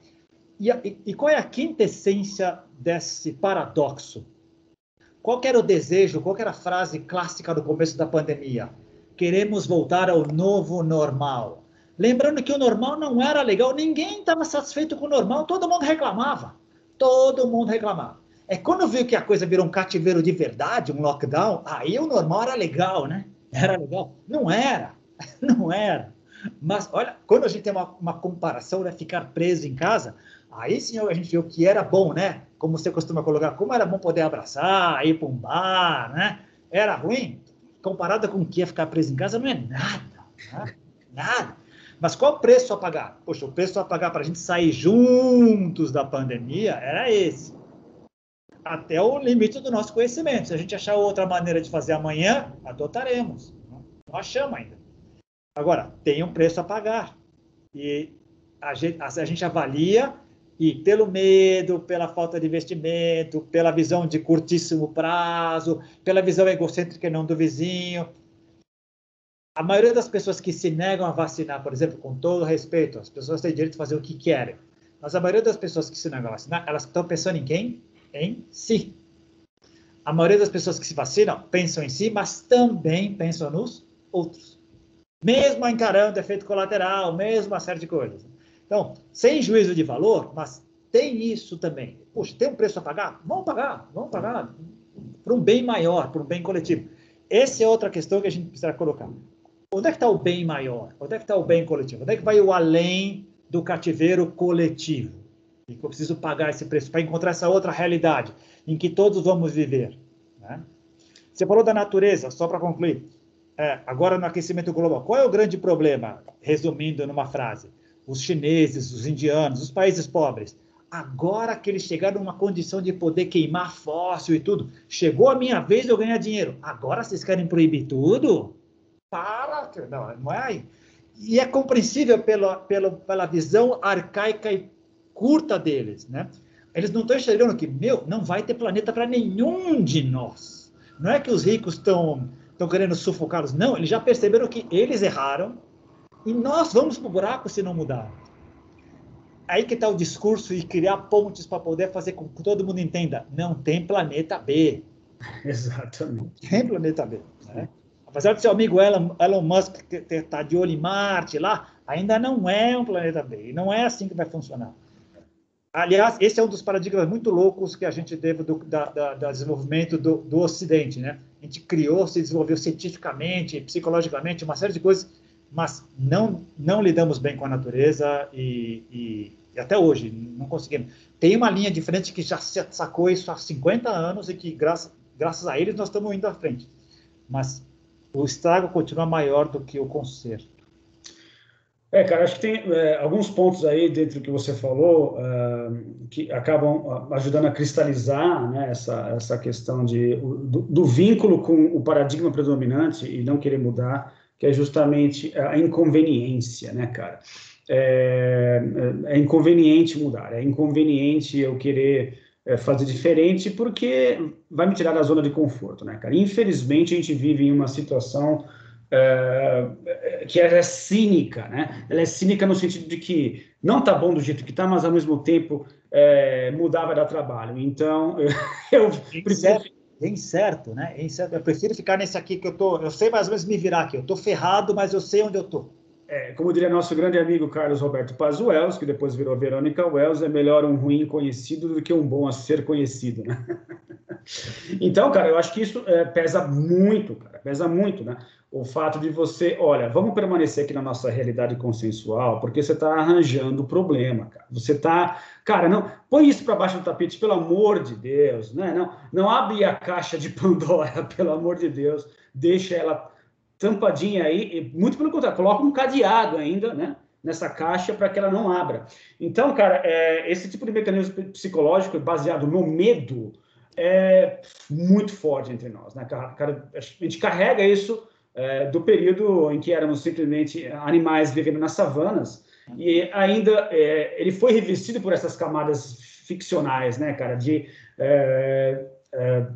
E qual é a quintessência desse paradoxo? Qual que era o desejo, qual que era a frase clássica do começo da pandemia? Queremos voltar ao novo normal. Lembrando que o normal não era legal, ninguém estava satisfeito com o normal, todo mundo reclamava. Todo mundo reclamava. É quando viu que a coisa virou um cativeiro de verdade, um lockdown, aí o normal era legal, né? Era legal. Não era. Não era. Mas, olha, quando a gente tem uma comparação, né? Ficar preso em casa, aí sim a gente viu o que era bom, né? Como você costuma colocar, como era bom poder abraçar, ir para um bar, né? Era ruim? Comparado com o que é ficar preso em casa, não é nada. Né? Nada. Mas qual o preço a pagar? Poxa, o preço a pagar para a gente sair juntos da pandemia era esse. Até o limite do nosso conhecimento. Se a gente achar outra maneira de fazer amanhã, adotaremos. Não achamos ainda. Agora, tem um preço a pagar. E a gente avalia e pelo medo, pela falta de investimento, pela visão de curtíssimo prazo, pela visão egocêntrica e não do vizinho. A maioria das pessoas que se negam a vacinar, por exemplo, com todo respeito, as pessoas têm direito de fazer o que querem. Mas a maioria das pessoas que se negam a vacinar, elas estão pensando em quem? Em si. A maioria das pessoas que se vacinam pensam em si, mas também pensam nos outros. Mesmo encarando efeito colateral, mesmo uma série de coisas. Então, sem juízo de valor, mas tem isso também. Puxa, tem um preço a pagar? Vamos pagar para um bem maior, para um bem coletivo. Essa é outra questão que a gente precisa colocar. Onde é que está o bem maior? Onde é que está o bem coletivo? Onde é que vai o além do cativeiro coletivo? E que eu preciso pagar esse preço para encontrar essa outra realidade em que todos vamos viver. Né? Você falou da natureza, só para concluir. Agora no aquecimento global, qual é o grande problema? Resumindo numa frase, os chineses, os indianos, os países pobres. Agora que eles chegaram numa condição de poder queimar fóssil e tudo, chegou a minha vez de eu ganhar dinheiro. Agora vocês querem proibir tudo? Para! Não é aí. E é compreensível pela visão arcaica e curta deles, né? Eles não estão enxergando que, não vai ter planeta para nenhum de nós. Não é que os ricos estão querendo sufocá-los, não. Eles já perceberam que eles erraram e nós vamos para o buraco se não mudar. Aí que está o discurso e criar pontes para poder fazer com que todo mundo entenda. Não tem planeta B. Exatamente. Não tem planeta B. Né? Apesar de seu amigo Elon Musk estar de olho em Marte lá, ainda não é um planeta B. E não é assim que vai funcionar. Aliás, esse é um dos paradigmas muito loucos que a gente teve do desenvolvimento do Ocidente, né? A gente criou, se desenvolveu cientificamente, psicologicamente, uma série de coisas, mas não lidamos bem com a natureza e até hoje não conseguimos. Tem uma linha de frente que já sacou isso há 50 anos e que, graças a eles, nós estamos indo à frente. Mas o estrago continua maior do que o conserto. Cara, acho que tem alguns pontos aí dentro do que você falou que acabam ajudando a cristalizar, né, essa questão do vínculo com o paradigma predominante e não querer mudar, que é justamente a inconveniência, né, cara? É inconveniente mudar, é inconveniente eu querer fazer diferente porque vai me tirar da zona de conforto, né, cara? Infelizmente, a gente vive em uma situação que ela é cínica, né? Ela é cínica no sentido de que não está bom do jeito que está, mas ao mesmo tempo mudar vai dar trabalho. Então, eu prefiro... Bem certo, né? Bem certo. Eu prefiro ficar nesse aqui que eu sei mais ou menos me virar aqui. Eu tô ferrado, mas eu sei onde eu tô. Como diria nosso grande amigo Carlos Roberto Paz Wells, que depois virou Verônica Wells, é melhor um ruim conhecido do que um bom a ser conhecido, né? Então, cara, eu acho que isso pesa muito, cara, pesa muito, né? O fato de você, olha, vamos permanecer aqui na nossa realidade consensual, porque você está arranjando o problema, cara. Você está, cara, não, põe isso para baixo do tapete, pelo amor de Deus, né? Não abre a caixa de Pandora, pelo amor de Deus, deixa ela tampadinha aí, e muito pelo contrário, coloca um cadeado ainda, né? Nessa caixa para que ela não abra. Então, cara, esse tipo de mecanismo psicológico baseado no medo é muito forte entre nós, né? Cara, a gente carrega isso do período em que éramos simplesmente animais vivendo nas savanas e ainda ele foi revestido por essas camadas ficcionais, né, cara?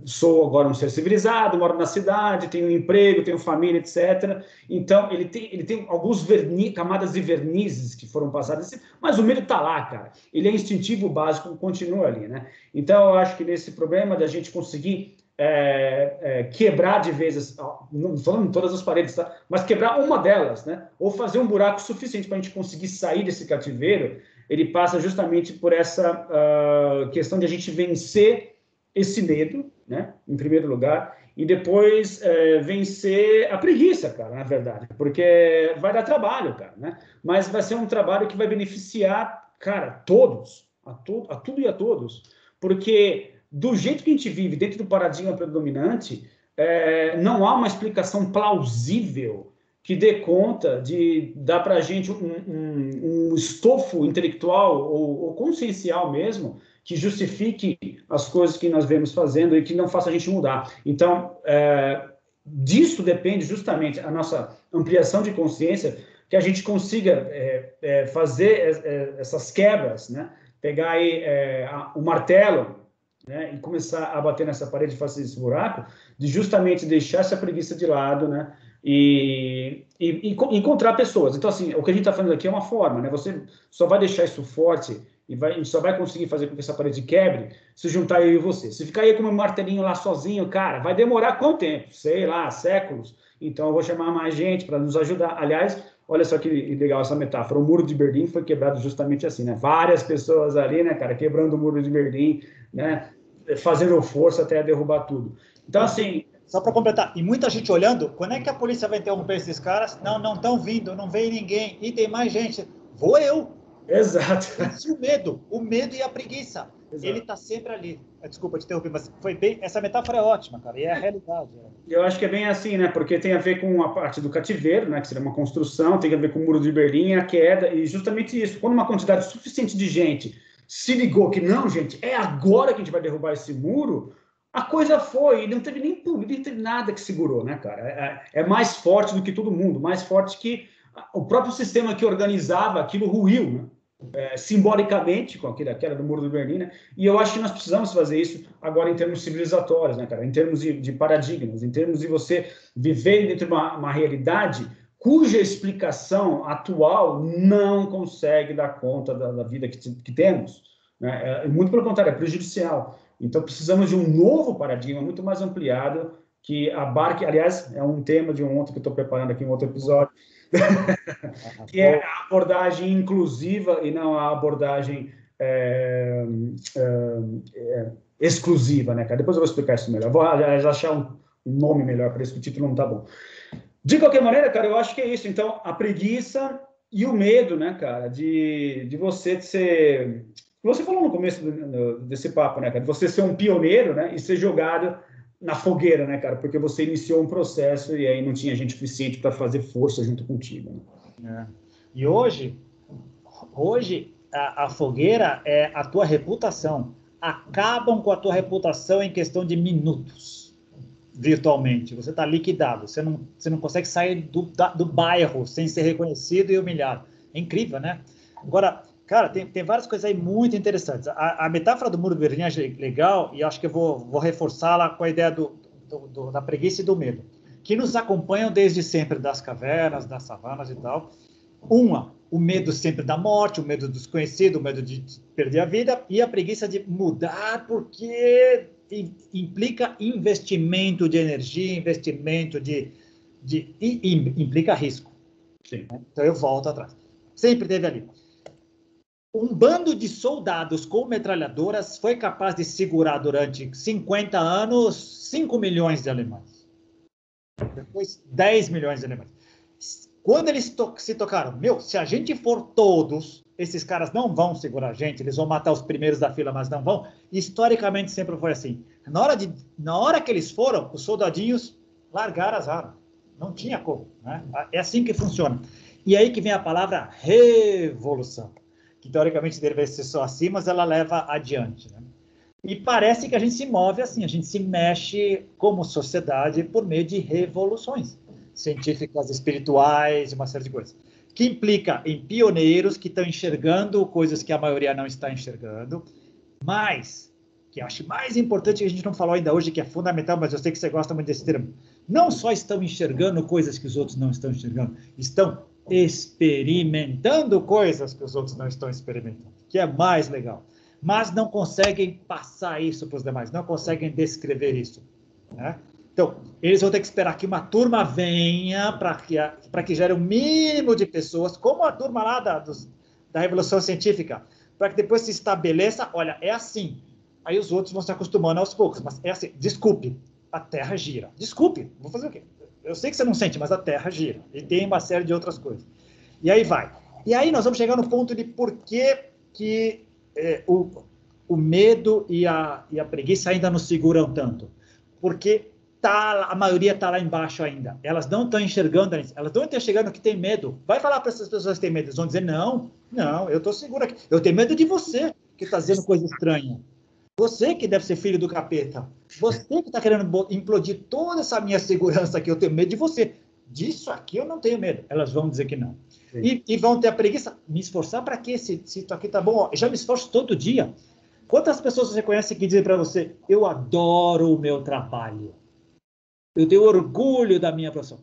Sou agora um ser civilizado, moro na cidade, tenho um emprego, tenho família, etc. Então, ele tem alguns camadas de vernizes que foram passadas, mas o medo está lá, cara. Ele é instintivo básico, continua ali, né? Então, eu acho que nesse problema da gente conseguir quebrar de vezes, não falando em todas as paredes, tá? Mas quebrar uma delas, né? Ou fazer um buraco suficiente para a gente conseguir sair desse cativeiro, ele passa justamente por essa questão de a gente vencer esse medo, né, em primeiro lugar, e depois vencer a preguiça, cara, na verdade, porque vai dar trabalho, cara, né, mas vai ser um trabalho que vai beneficiar, cara, todos, a tudo e a todos, porque do jeito que a gente vive dentro do paradigma predominante, não há uma explicação plausível que dê conta de dar para a gente um estofo intelectual ou consciencial mesmo, que justifique as coisas que nós vemos fazendo e que não faça a gente mudar. Então, disso depende justamente a nossa ampliação de consciência, que a gente consiga fazer essas quebras, né? Pegar aí o martelo, né? E começar a bater nessa parede e fazer esse buraco, de justamente deixar essa preguiça de lado, né? E encontrar pessoas. Então, assim, o que a gente está fazendo aqui é uma forma, né? Você só vai deixar isso forte e a gente só vai conseguir fazer com que essa parede quebre se juntar eu e você. Se ficar aí com o meu martelinho lá sozinho, cara, vai demorar quanto tempo? Sei lá, séculos. Então eu vou chamar mais gente para nos ajudar. Aliás, olha só que legal essa metáfora. O muro de Berlim foi quebrado justamente assim, né? Várias pessoas ali, né, cara, quebrando o muro de Berlim, né? Fazendo força até derrubar tudo. Então, assim... Só para completar, e muita gente olhando, quando é que a polícia vai interromper esses caras? Não estão vindo, não vem ninguém, e tem mais gente. Vou eu. Exato. Esse o medo e a preguiça. Exato. Ele está sempre ali. Desculpa te interromper, mas foi bem. Essa metáfora é ótima, cara, e é a realidade. Eu acho que é bem assim, né? Porque tem a ver com a parte do cativeiro, né? Que seria uma construção, tem a ver com o muro de Berlim, a queda, e justamente isso. Quando uma quantidade suficiente de gente se ligou que não, gente, é agora que a gente vai derrubar esse muro, a coisa foi, e não teve nem público, não teve nada que segurou, né, cara? É mais forte do que todo mundo, mais forte que o próprio sistema que organizava aquilo ruiu, né? Simbolicamente, com aquela queda do Muro do Berlim, né? E eu acho que nós precisamos fazer isso agora em termos civilizatórios, né, cara? Em termos de paradigmas, em termos de você viver dentro de uma realidade cuja explicação atual não consegue dar conta da vida que temos, né? Muito pelo contrário, é prejudicial. Então, precisamos de um novo paradigma muito mais ampliado que abarque, aliás, é um tema de um outro que eu estou preparando aqui, um outro episódio, que é a abordagem inclusiva e não a abordagem exclusiva, né, cara? Depois eu vou explicar isso melhor. Vou achar um nome melhor para isso, que o título não está bom. De qualquer maneira, cara, eu acho que é isso. Então, a preguiça e o medo, né, cara, de você ser... Você falou no começo desse papo, né, cara? De você ser um pioneiro, né, e ser jogado na fogueira, né, cara? Porque você iniciou um processo e aí não tinha gente suficiente para fazer força junto contigo, né? E hoje a fogueira é a tua reputação. Acabam com a tua reputação em questão de minutos, virtualmente. Você está liquidado. Você não consegue sair do bairro sem ser reconhecido e humilhado. É incrível, né? Agora, cara, tem várias coisas aí muito interessantes. A metáfora do muro de Berlim é legal e acho que eu vou reforçá-la com a ideia da preguiça e do medo, que nos acompanham desde sempre das cavernas, das savanas e tal. O medo sempre da morte, o medo do desconhecido, o medo de perder a vida, e a preguiça de mudar, porque implica investimento de energia, investimento implica risco. Sim. Então eu volto atrás. Sempre teve ali. Um bando de soldados com metralhadoras foi capaz de segurar durante 50 anos 5 milhões de alemães. Depois 10 milhões de alemães. Quando eles se tocaram, se a gente for todos, esses caras não vão segurar a gente, eles vão matar os primeiros da fila, mas não vão. Historicamente sempre foi assim. Na hora que eles foram, os soldadinhos largaram as armas. Não tinha como, né? É assim que funciona. E aí que vem a palavra revolução, que teoricamente deveria ser só assim, mas ela leva adiante, né? E parece que a gente se move assim, a gente se mexe como sociedade por meio de revoluções científicas, espirituais, uma série de coisas, que implica em pioneiros que estão enxergando coisas que a maioria não está enxergando, mas, que eu acho mais importante, que a gente não falou ainda hoje, que é fundamental, mas eu sei que você gosta muito desse termo, não só estão enxergando coisas que os outros não estão enxergando, estão experimentando coisas que os outros não estão experimentando, que é mais legal, mas não conseguem passar isso para os demais, não conseguem descrever isso, né? Então, eles vão ter que esperar que uma turma venha para que gere o mínimo de pessoas, como a turma lá da Revolução Científica, para que depois se estabeleça, olha, é assim. Aí os outros vão se acostumando aos poucos, mas é assim, desculpe, a Terra gira. Desculpe, vou fazer o quê? Eu sei que você não sente, mas a Terra gira. E tem uma série de outras coisas. E aí vai. E aí nós vamos chegar no ponto de por que o medo e a preguiça ainda nos seguram tanto. Porque a maioria está lá embaixo ainda. Elas não estão enxergando, elas não estão enxergando que tem medo. Vai falar para essas pessoas que têm medo. Eles vão dizer, não, eu estou seguro aqui. Eu tenho medo de você, que está dizendo coisa estranha. Você que deve ser filho do capeta. Você que está querendo implodir toda essa minha segurança aqui. Eu tenho medo de você. Disso aqui eu não tenho medo. Elas vão dizer que não. E vão ter a preguiça. Me esforçar para quê? Se isso aqui está bom. Eu já me esforço todo dia. Quantas pessoas você conhece que dizem para você, eu adoro o meu trabalho. Eu tenho orgulho da minha profissão.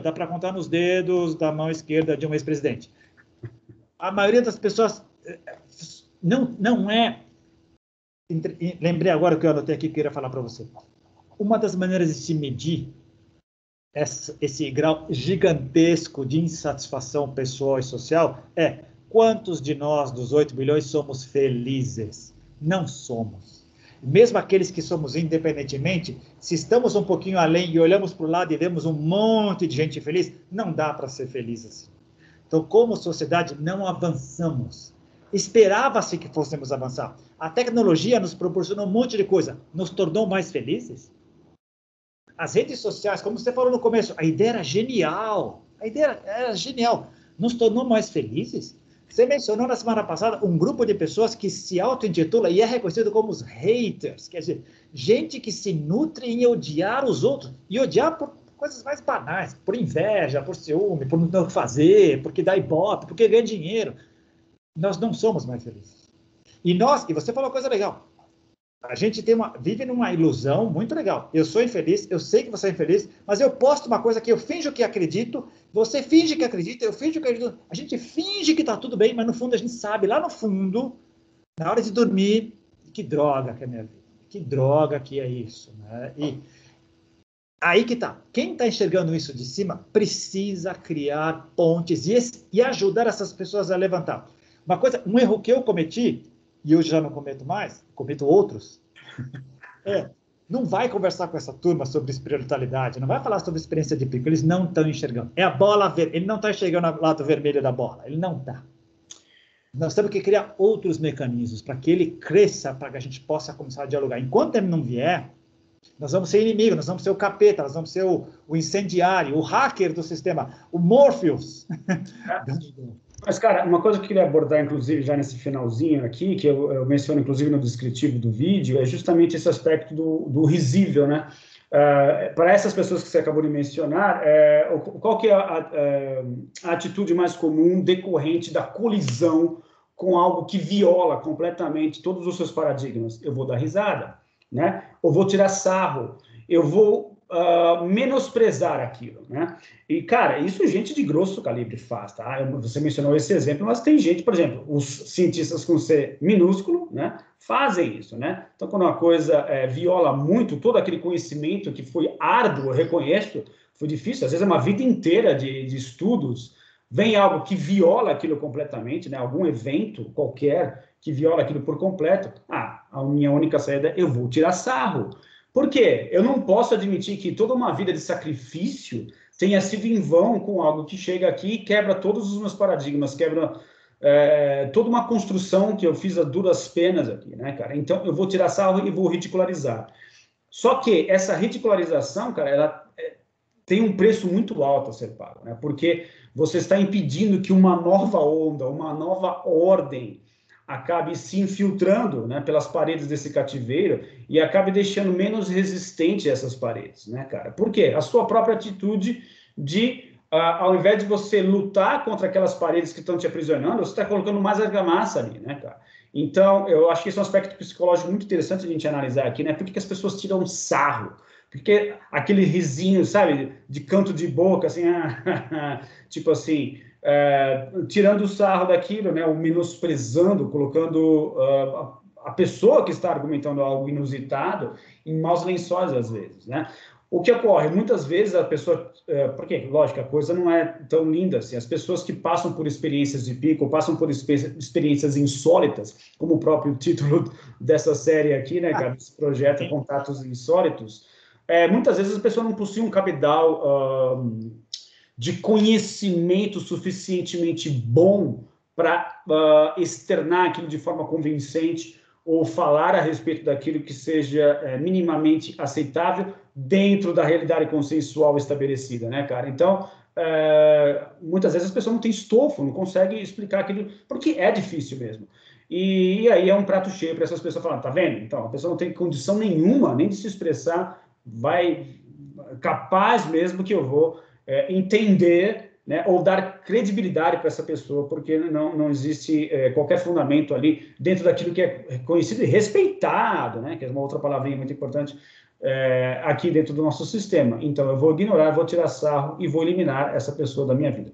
Dá para contar nos dedos da mão esquerda de um ex-presidente. A maioria das pessoas não é... Lembrei agora o que eu anotei aqui que eu queria falar para você. Uma das maneiras de se medir esse grau gigantesco de insatisfação pessoal e social é quantos de nós, dos 8 bilhões, somos felizes? Não somos. Mesmo aqueles que somos independentemente, se estamos um pouquinho além e olhamos para o lado e vemos um monte de gente feliz, não dá para ser feliz assim. Então, como sociedade, não avançamos. Esperava-se que fôssemos avançar. A tecnologia nos proporcionou um monte de coisa. Nos tornou mais felizes? As redes sociais, como você falou no começo, a ideia era genial. A ideia era genial. Nos tornou mais felizes? Você mencionou na semana passada um grupo de pessoas que se auto-intitula e é reconhecido como os haters, quer dizer, gente que se nutre em odiar os outros, e odiar por coisas mais banais, por inveja, por ciúme, por não ter o que fazer, porque dá ibope, porque ganha dinheiro. Nós não somos mais felizes. E você falou uma coisa legal, a gente vive numa ilusão muito legal. Eu sou infeliz, eu sei que você é infeliz, mas eu posto uma coisa que eu finjo que acredito, você finge que acredita, eu finjo que acredito. A gente finge que está tudo bem, mas no fundo a gente sabe, lá no fundo, na hora de dormir, que droga que é a minha vida, que droga que é isso, né? E aí que tá. Quem está enxergando isso de cima precisa criar pontes e ajudar essas pessoas a levantar. Um erro que eu cometi, e hoje já não cometo mais, cometo outros, não vai conversar com essa turma sobre espiritualidade, não vai falar sobre experiência de pico, eles não estão enxergando. É a bola verde, ele não está enxergando o lado vermelho da bola, ele não está. Nós temos que criar outros mecanismos para que ele cresça, para que a gente possa começar a dialogar. Enquanto ele não vier, nós vamos ser inimigos, nós vamos ser o capeta, nós vamos ser o incendiário, o hacker do sistema, o Morpheus. Mas, cara, uma coisa que eu queria abordar, inclusive, já nesse finalzinho aqui, que eu menciono, inclusive, no descritivo do vídeo, é justamente esse aspecto do risível, né? Para essas pessoas que você acabou de mencionar, qual que é a atitude mais comum decorrente da colisão com algo que viola completamente todos os seus paradigmas? Eu vou dar risada, né? Ou vou tirar sarro, eu vou menosprezar aquilo, né? E, cara, isso gente de grosso calibre faz, tá? Você mencionou esse exemplo, mas tem gente, por exemplo, os cientistas com C minúsculo, né, fazem isso, né? Então, quando uma coisa viola muito todo aquele conhecimento que foi árduo, eu reconheço, foi difícil, às vezes é uma vida inteira de estudos, vem algo que viola aquilo completamente, né? Algum evento qualquer que viola aquilo por completo. A minha única saída, eu vou tirar sarro. Por quê? Eu não posso admitir que toda uma vida de sacrifício tenha sido em vão com algo que chega aqui e quebra todos os meus paradigmas, quebra toda uma construção que eu fiz a duras penas aqui, né, cara? Então, eu vou tirar sarro e vou ridicularizar. Só que essa ridicularização, cara, ela tem um preço muito alto a ser pago, né? Porque você está impedindo que uma nova onda, uma nova ordem acabe se infiltrando, né, pelas paredes desse cativeiro e acabe deixando menos resistente essas paredes, né, cara? Por quê? A sua própria atitude de, ao invés de você lutar contra aquelas paredes que estão te aprisionando, você está colocando mais argamassa ali, né, cara? Então, eu acho que esse é um aspecto psicológico muito interessante a gente analisar aqui, né? Por que as pessoas tiram sarro? Porque aquele risinho, sabe, de canto de boca, assim, tipo assim, tirando o sarro daquilo, né, ou menosprezando, colocando a pessoa que está argumentando algo inusitado em maus lençóis, às vezes, né? O que ocorre? Muitas vezes a pessoa... porque, lógico, a coisa não é tão linda assim. As pessoas que passam por experiências de pico, passam por experiências insólitas, como o próprio título dessa série aqui, né, cara, desse projeto Contatos Insólitos, muitas vezes a pessoa não possui um capital de conhecimento suficientemente bom para externar aquilo de forma convincente ou falar a respeito daquilo que seja minimamente aceitável dentro da realidade consensual estabelecida, né, cara? Então, muitas vezes as pessoas não têm estofo, não conseguem explicar aquilo, porque é difícil mesmo. E aí é um prato cheio para essas pessoas falarem, tá vendo? Então, a pessoa não tem condição nenhuma nem de se expressar, capaz mesmo que eu vou entender, né, ou dar credibilidade para essa pessoa, porque não existe qualquer fundamento ali dentro daquilo que é conhecido e respeitado, né, que é uma outra palavrinha muito importante aqui dentro do nosso sistema. Então, eu vou ignorar, vou tirar sarro e vou eliminar essa pessoa da minha vida.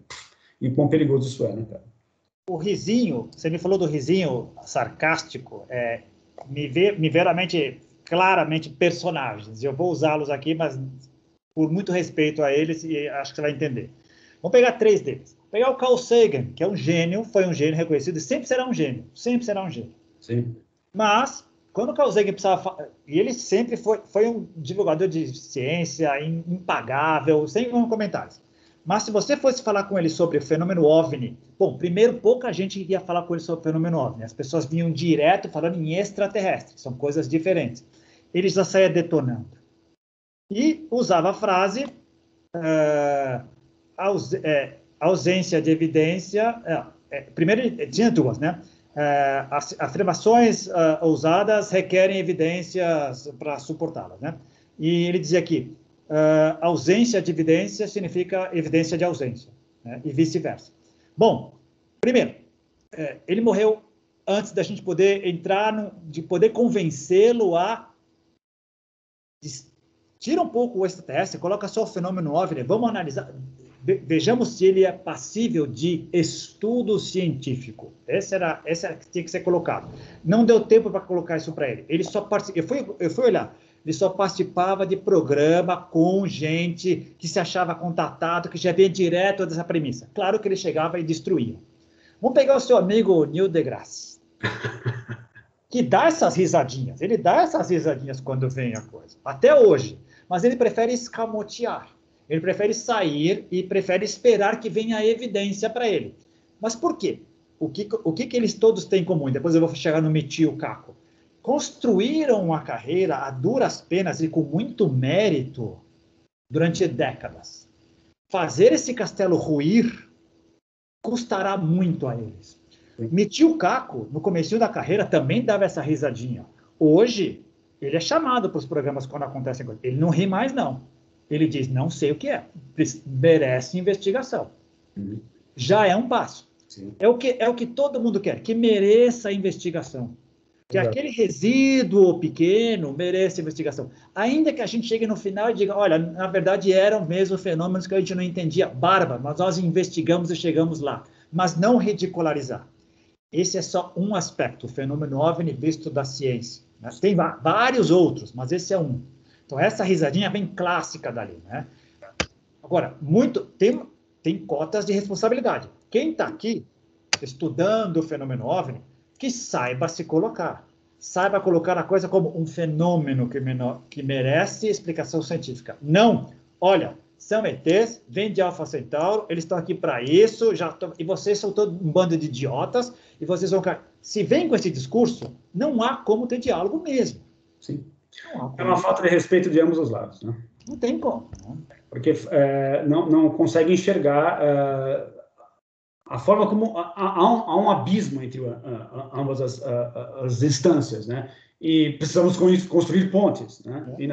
E quão perigoso isso é, né, cara? O risinho, você me falou do risinho sarcástico, me veio à mente claramente personagens. Eu vou usá-los aqui, mas por muito respeito a eles, e acho que você vai entender. Vamos pegar 3 deles. Vou pegar o Carl Sagan, que é um gênio, foi um gênio reconhecido e sempre será um gênio. Sempre será um gênio. Sim. Mas, quando o Carl Sagan precisava... E ele sempre foi um divulgador de ciência impagável, sem comentários. Mas se você fosse falar com ele sobre o fenômeno OVNI, bom, primeiro, pouca gente ia falar com ele sobre o fenômeno OVNI. As pessoas vinham direto falando em extraterrestre. São coisas diferentes. Ele já saía detonando. E usava a frase ausência de evidência. Primeiro, tinha 2, né? As afirmações ousadas requerem evidências para suportá-las, né? E ele dizia aqui, ausência de evidência significa evidência de ausência, né? E vice-versa. Bom, primeiro, ele morreu antes da gente poder entrar, de poder convencê-lo a... Tira um pouco o extraterrestre, coloca só o fenômeno OVNI, vamos analisar, vejamos se ele é passível de estudo científico. Essa que tinha que ser colocado. Não deu tempo para colocar isso para ele. Ele só eu fui olhar, ele só participava de programa com gente que se achava contatado, que já vinha direto dessa premissa. Claro que ele chegava e destruía. Vamos pegar o seu amigo Neil deGrasse, que dá essas risadinhas. Ele dá essas risadinhas quando vem a coisa. Até hoje. Mas ele prefere escamotear. Ele prefere sair e prefere esperar que venha a evidência para ele. Mas por quê? O que eles todos têm em comum? Depois eu vou chegar no Michio Kaku. Construíram uma carreira a duras penas e com muito mérito durante décadas. Fazer esse castelo ruir custará muito a eles. Michio Kaku, no começo da carreira, também dava essa risadinha. Hoje, ele é chamado para os programas quando acontecem coisas. Ele não ri mais, não. Ele diz, não sei o que é. Merece investigação. Já é um passo. Sim. É o que todo mundo quer, que mereça investigação. Que aquele resíduo pequeno mereça investigação. Ainda que a gente chegue no final e diga, olha, na verdade eram mesmo fenômenos que a gente não entendia, bárbaro, mas nós investigamos e chegamos lá. Mas não ridicularizar. Esse é só um aspecto, o fenômeno OVNI visto da ciência. Né? Tem vários outros, mas esse é um. Então, essa risadinha vem clássica dali. Né? Agora, tem cotas de responsabilidade. Quem está aqui estudando o fenômeno OVNI, que saiba se colocar. Saiba colocar a coisa como um fenômeno que merece explicação científica. Não, olha, são ETs, vêm de Alpha Centauro, eles estão aqui para isso, e vocês são todo um bando de idiotas, e vocês vão... Se vem com esse discurso, não há como ter diálogo mesmo. Sim. É uma falta de respeito de ambos os lados, né? Não tem como. Né? Porque não consegue enxergar a forma como há um abismo entre ambas as instâncias, né? E precisamos construir pontes, né? E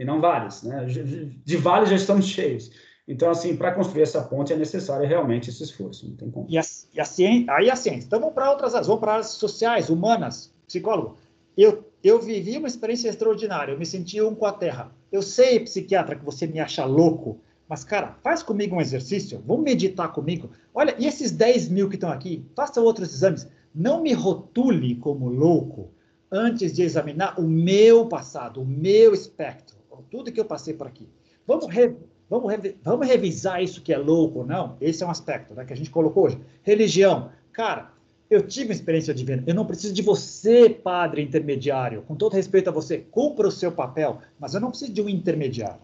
não vales, né? De vales já estamos cheios. Então, assim, para construir essa ponte é necessário realmente esse esforço, não tem como. E a ciência, aí a ciência. Então, vamos para outras áreas, vamos para áreas sociais, humanas, psicólogo. Eu vivi uma experiência extraordinária, eu me senti um com a Terra. Eu sei, psiquiatra, que você me acha louco, mas, cara, faz comigo um exercício, vamos meditar comigo. Olha, e esses 10 mil que estão aqui, faça outros exames. Não me rotule como louco antes de examinar o meu passado, o meu espectro, tudo que eu passei por aqui. Vamos revisar isso que é louco ou não? Esse é um aspecto, né, que a gente colocou hoje. Religião. Cara, eu tive uma experiência divina. Eu não preciso de você, padre intermediário. Com todo respeito a você, cumpra o seu papel, mas eu não preciso de um intermediário.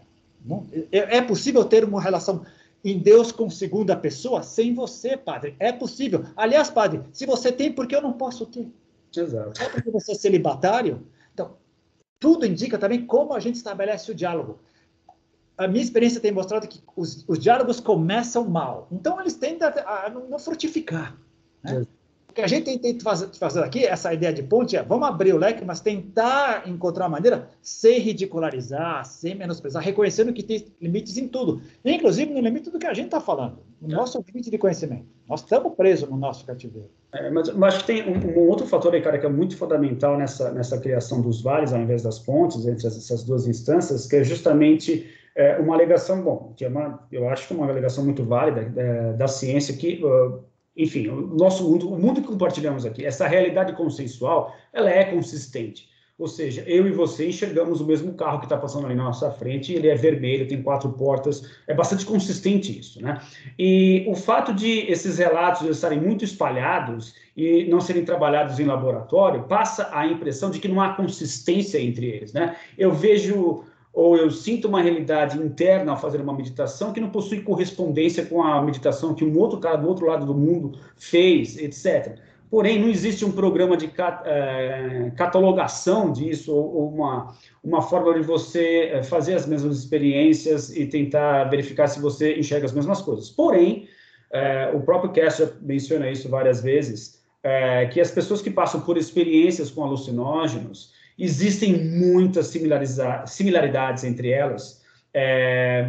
É possível ter uma relação em Deus com segunda pessoa sem você, padre. É possível. Aliás, padre, se você tem, por que eu não posso ter? Exato. É porque você é celibatário? Então, tudo indica também como a gente estabelece o diálogo. A minha experiência tem mostrado que os diálogos começam mal. Então, eles tendem a não frutificar. Né? O que a gente tem fazer aqui, essa ideia de ponte, vamos abrir o leque, mas tentar encontrar uma maneira sem ridicularizar, sem menosprezar, reconhecendo que tem limites em tudo, inclusive no limite do que a gente está falando, no nosso limite de conhecimento. Nós estamos presos no nosso cativeiro. Mas acho que tem um outro fator aí, cara, que é muito fundamental nessa criação dos vales, ao invés das pontes, entre essas duas instâncias, que é justamente uma alegação, eu acho que é uma alegação muito válida da ciência que... enfim, o mundo que compartilhamos aqui, essa realidade consensual, ela é consistente. Ou seja, eu e você enxergamos o mesmo carro que está passando ali na nossa frente, ele é vermelho, tem 4 portas, é bastante consistente isso, né? E o fato de esses relatos estarem muito espalhados e não serem trabalhados em laboratório, passa a impressão de que não há consistência entre eles, né? Eu vejo... ou eu sinto uma realidade interna ao fazer uma meditação que não possui correspondência com a meditação que um outro cara do outro lado do mundo fez, etc. Porém, não existe um programa de catalogação disso, ou uma forma de você fazer as mesmas experiências e tentar verificar se você enxerga as mesmas coisas. Porém, o próprio Castor menciona isso várias vezes, que as pessoas que passam por experiências com alucinógenos, existem muitas similaridades entre elas,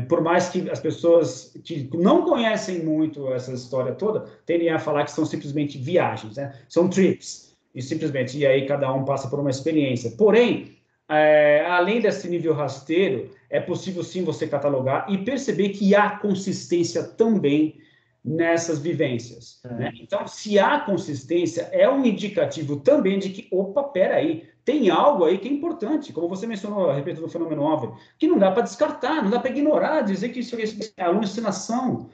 por mais que as pessoas que não conhecem muito essa história toda tendem a falar que são simplesmente viagens, né? São trips, e aí cada um passa por uma experiência. Porém, além desse nível rasteiro, é possível sim você catalogar e perceber que há consistência também nessas vivências. Né? Então, se há consistência, é um indicativo também de que, opa, peraí, tem algo aí que é importante, como você mencionou a respeito do fenômeno OVNI, que não dá para descartar, não dá para ignorar, dizer que isso é alucinação.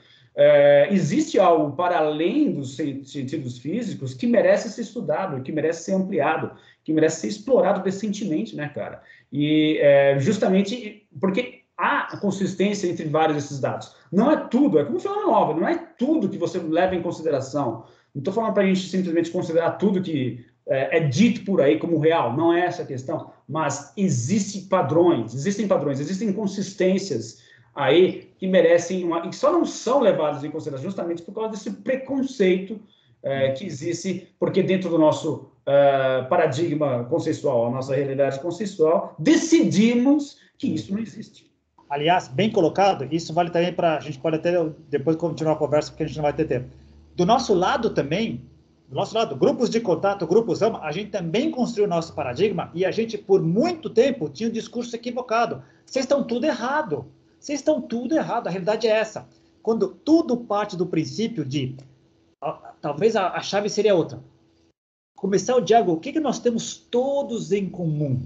Existe algo para além dos sentidos físicos que merece ser estudado, que merece ser ampliado, que merece ser explorado decentemente, né, cara? E justamente porque há consistência entre vários desses dados. Não é tudo, é como o fenômeno OVNI, não é tudo que você leva em consideração. Não estou falando para a gente simplesmente considerar tudo que é dito por aí como real, não é essa a questão, mas existem padrões, existem consistências aí que merecem e que só não são levados em consideração justamente por causa desse preconceito que existe, porque dentro do nosso paradigma consensual, a nossa realidade consensual, decidimos que isso não existe. Aliás, bem colocado, isso vale também para... A gente pode até depois continuar a conversa, porque a gente não vai ter tempo. Do nosso lado também, grupos de contato, grupos AMA, a gente também construiu o nosso paradigma e a gente, por muito tempo, tinha um discurso equivocado. Vocês estão tudo errado. Vocês estão tudo errado. A realidade é essa. Quando tudo parte do princípio de... Talvez a chave seria outra. Começar o diálogo, o que nós temos todos em comum?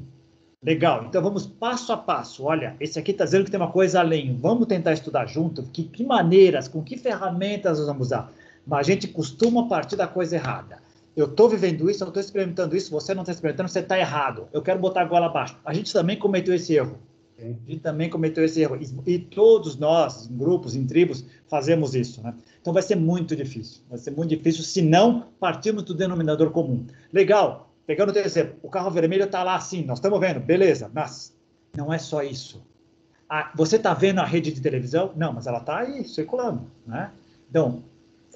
Legal, então vamos passo a passo. Olha, esse aqui está dizendo que tem uma coisa além. Vamos tentar estudar junto? Que maneiras, com que ferramentas nós vamos usar? Mas a gente costuma partir da coisa errada. Eu estou vivendo isso, eu estou experimentando isso, você não está experimentando, você está errado. Eu quero botar a goela abaixo. A gente também cometeu esse erro. E todos nós, em grupos, em tribos, fazemos isso, né? Então vai ser muito difícil. Vai ser muito difícil se não partirmos do denominador comum. Legal. Pegando o teu exemplo, o carro vermelho está lá assim, nós estamos vendo, beleza, mas não é só isso. Você está vendo a rede de televisão? Não, mas ela está aí circulando, né? Então,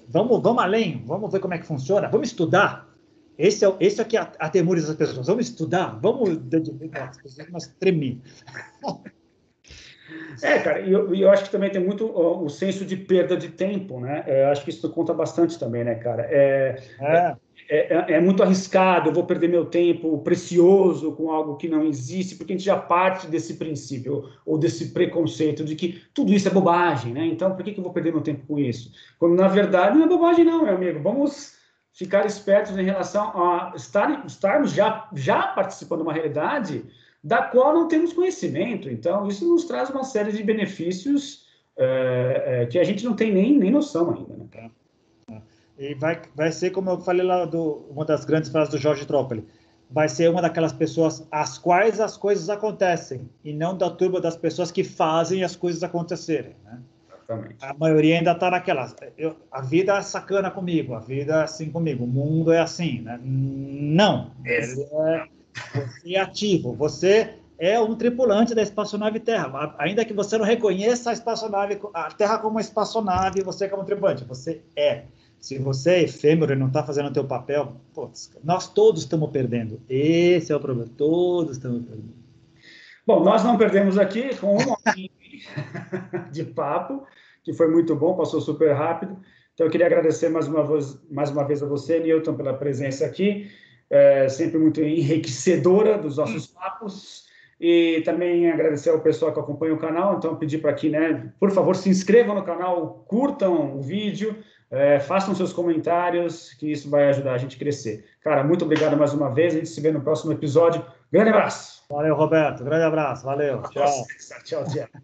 vamos além, vamos ver como é que funciona, vamos estudar. Esse aqui é a temor das pessoas, vamos estudar, vamos... As pessoas tremem. Cara, eu acho que também tem muito o senso de perda de tempo, né? Eu acho que isso conta bastante também, né, cara? É muito arriscado, eu vou perder meu tempo precioso com algo que não existe, porque a gente já parte desse princípio, ou desse preconceito de que tudo isso é bobagem, né? Então, por que eu vou perder meu tempo com isso? Quando, na verdade, não é bobagem não, meu amigo. Vamos ficar espertos em relação a estarmos já participando de uma realidade da qual não temos conhecimento. Então, isso nos traz uma série de benefícios que a gente não tem nem noção ainda, né? E vai ser, como eu falei lá, uma das grandes frases do Jorge Trópoli, vai ser uma daquelas pessoas às quais as coisas acontecem, e não da turma das pessoas que fazem as coisas acontecerem, né? Exatamente. A maioria ainda está naquela, a vida é sacana comigo, a vida é assim comigo, o mundo é assim, né? Não, você é ativo, você é um tripulante da espaçonave Terra, ainda que você não reconheça a espaçonave, a Terra como uma espaçonave, você como um tripulante, você é. Se você é efêmero e não está fazendo o teu papel, putz, nós todos estamos perdendo. Esse é o problema, todos estamos perdendo. Bom, nós não perdemos aqui com uma hora de papo, que foi muito bom, passou super rápido. Então, eu queria agradecer mais uma vez a você, Newton, pela presença aqui, sempre muito enriquecedora dos nossos papos. E também agradecer ao pessoal que acompanha o canal. Então, pedir para aqui, né, por favor, se inscrevam no canal, curtam o vídeo, façam seus comentários, que isso vai ajudar a gente a crescer. Cara, muito obrigado mais uma vez. A gente se vê no próximo episódio. Grande abraço. Valeu, Roberto. Grande abraço. Valeu. Tchau. Tchau, tchau.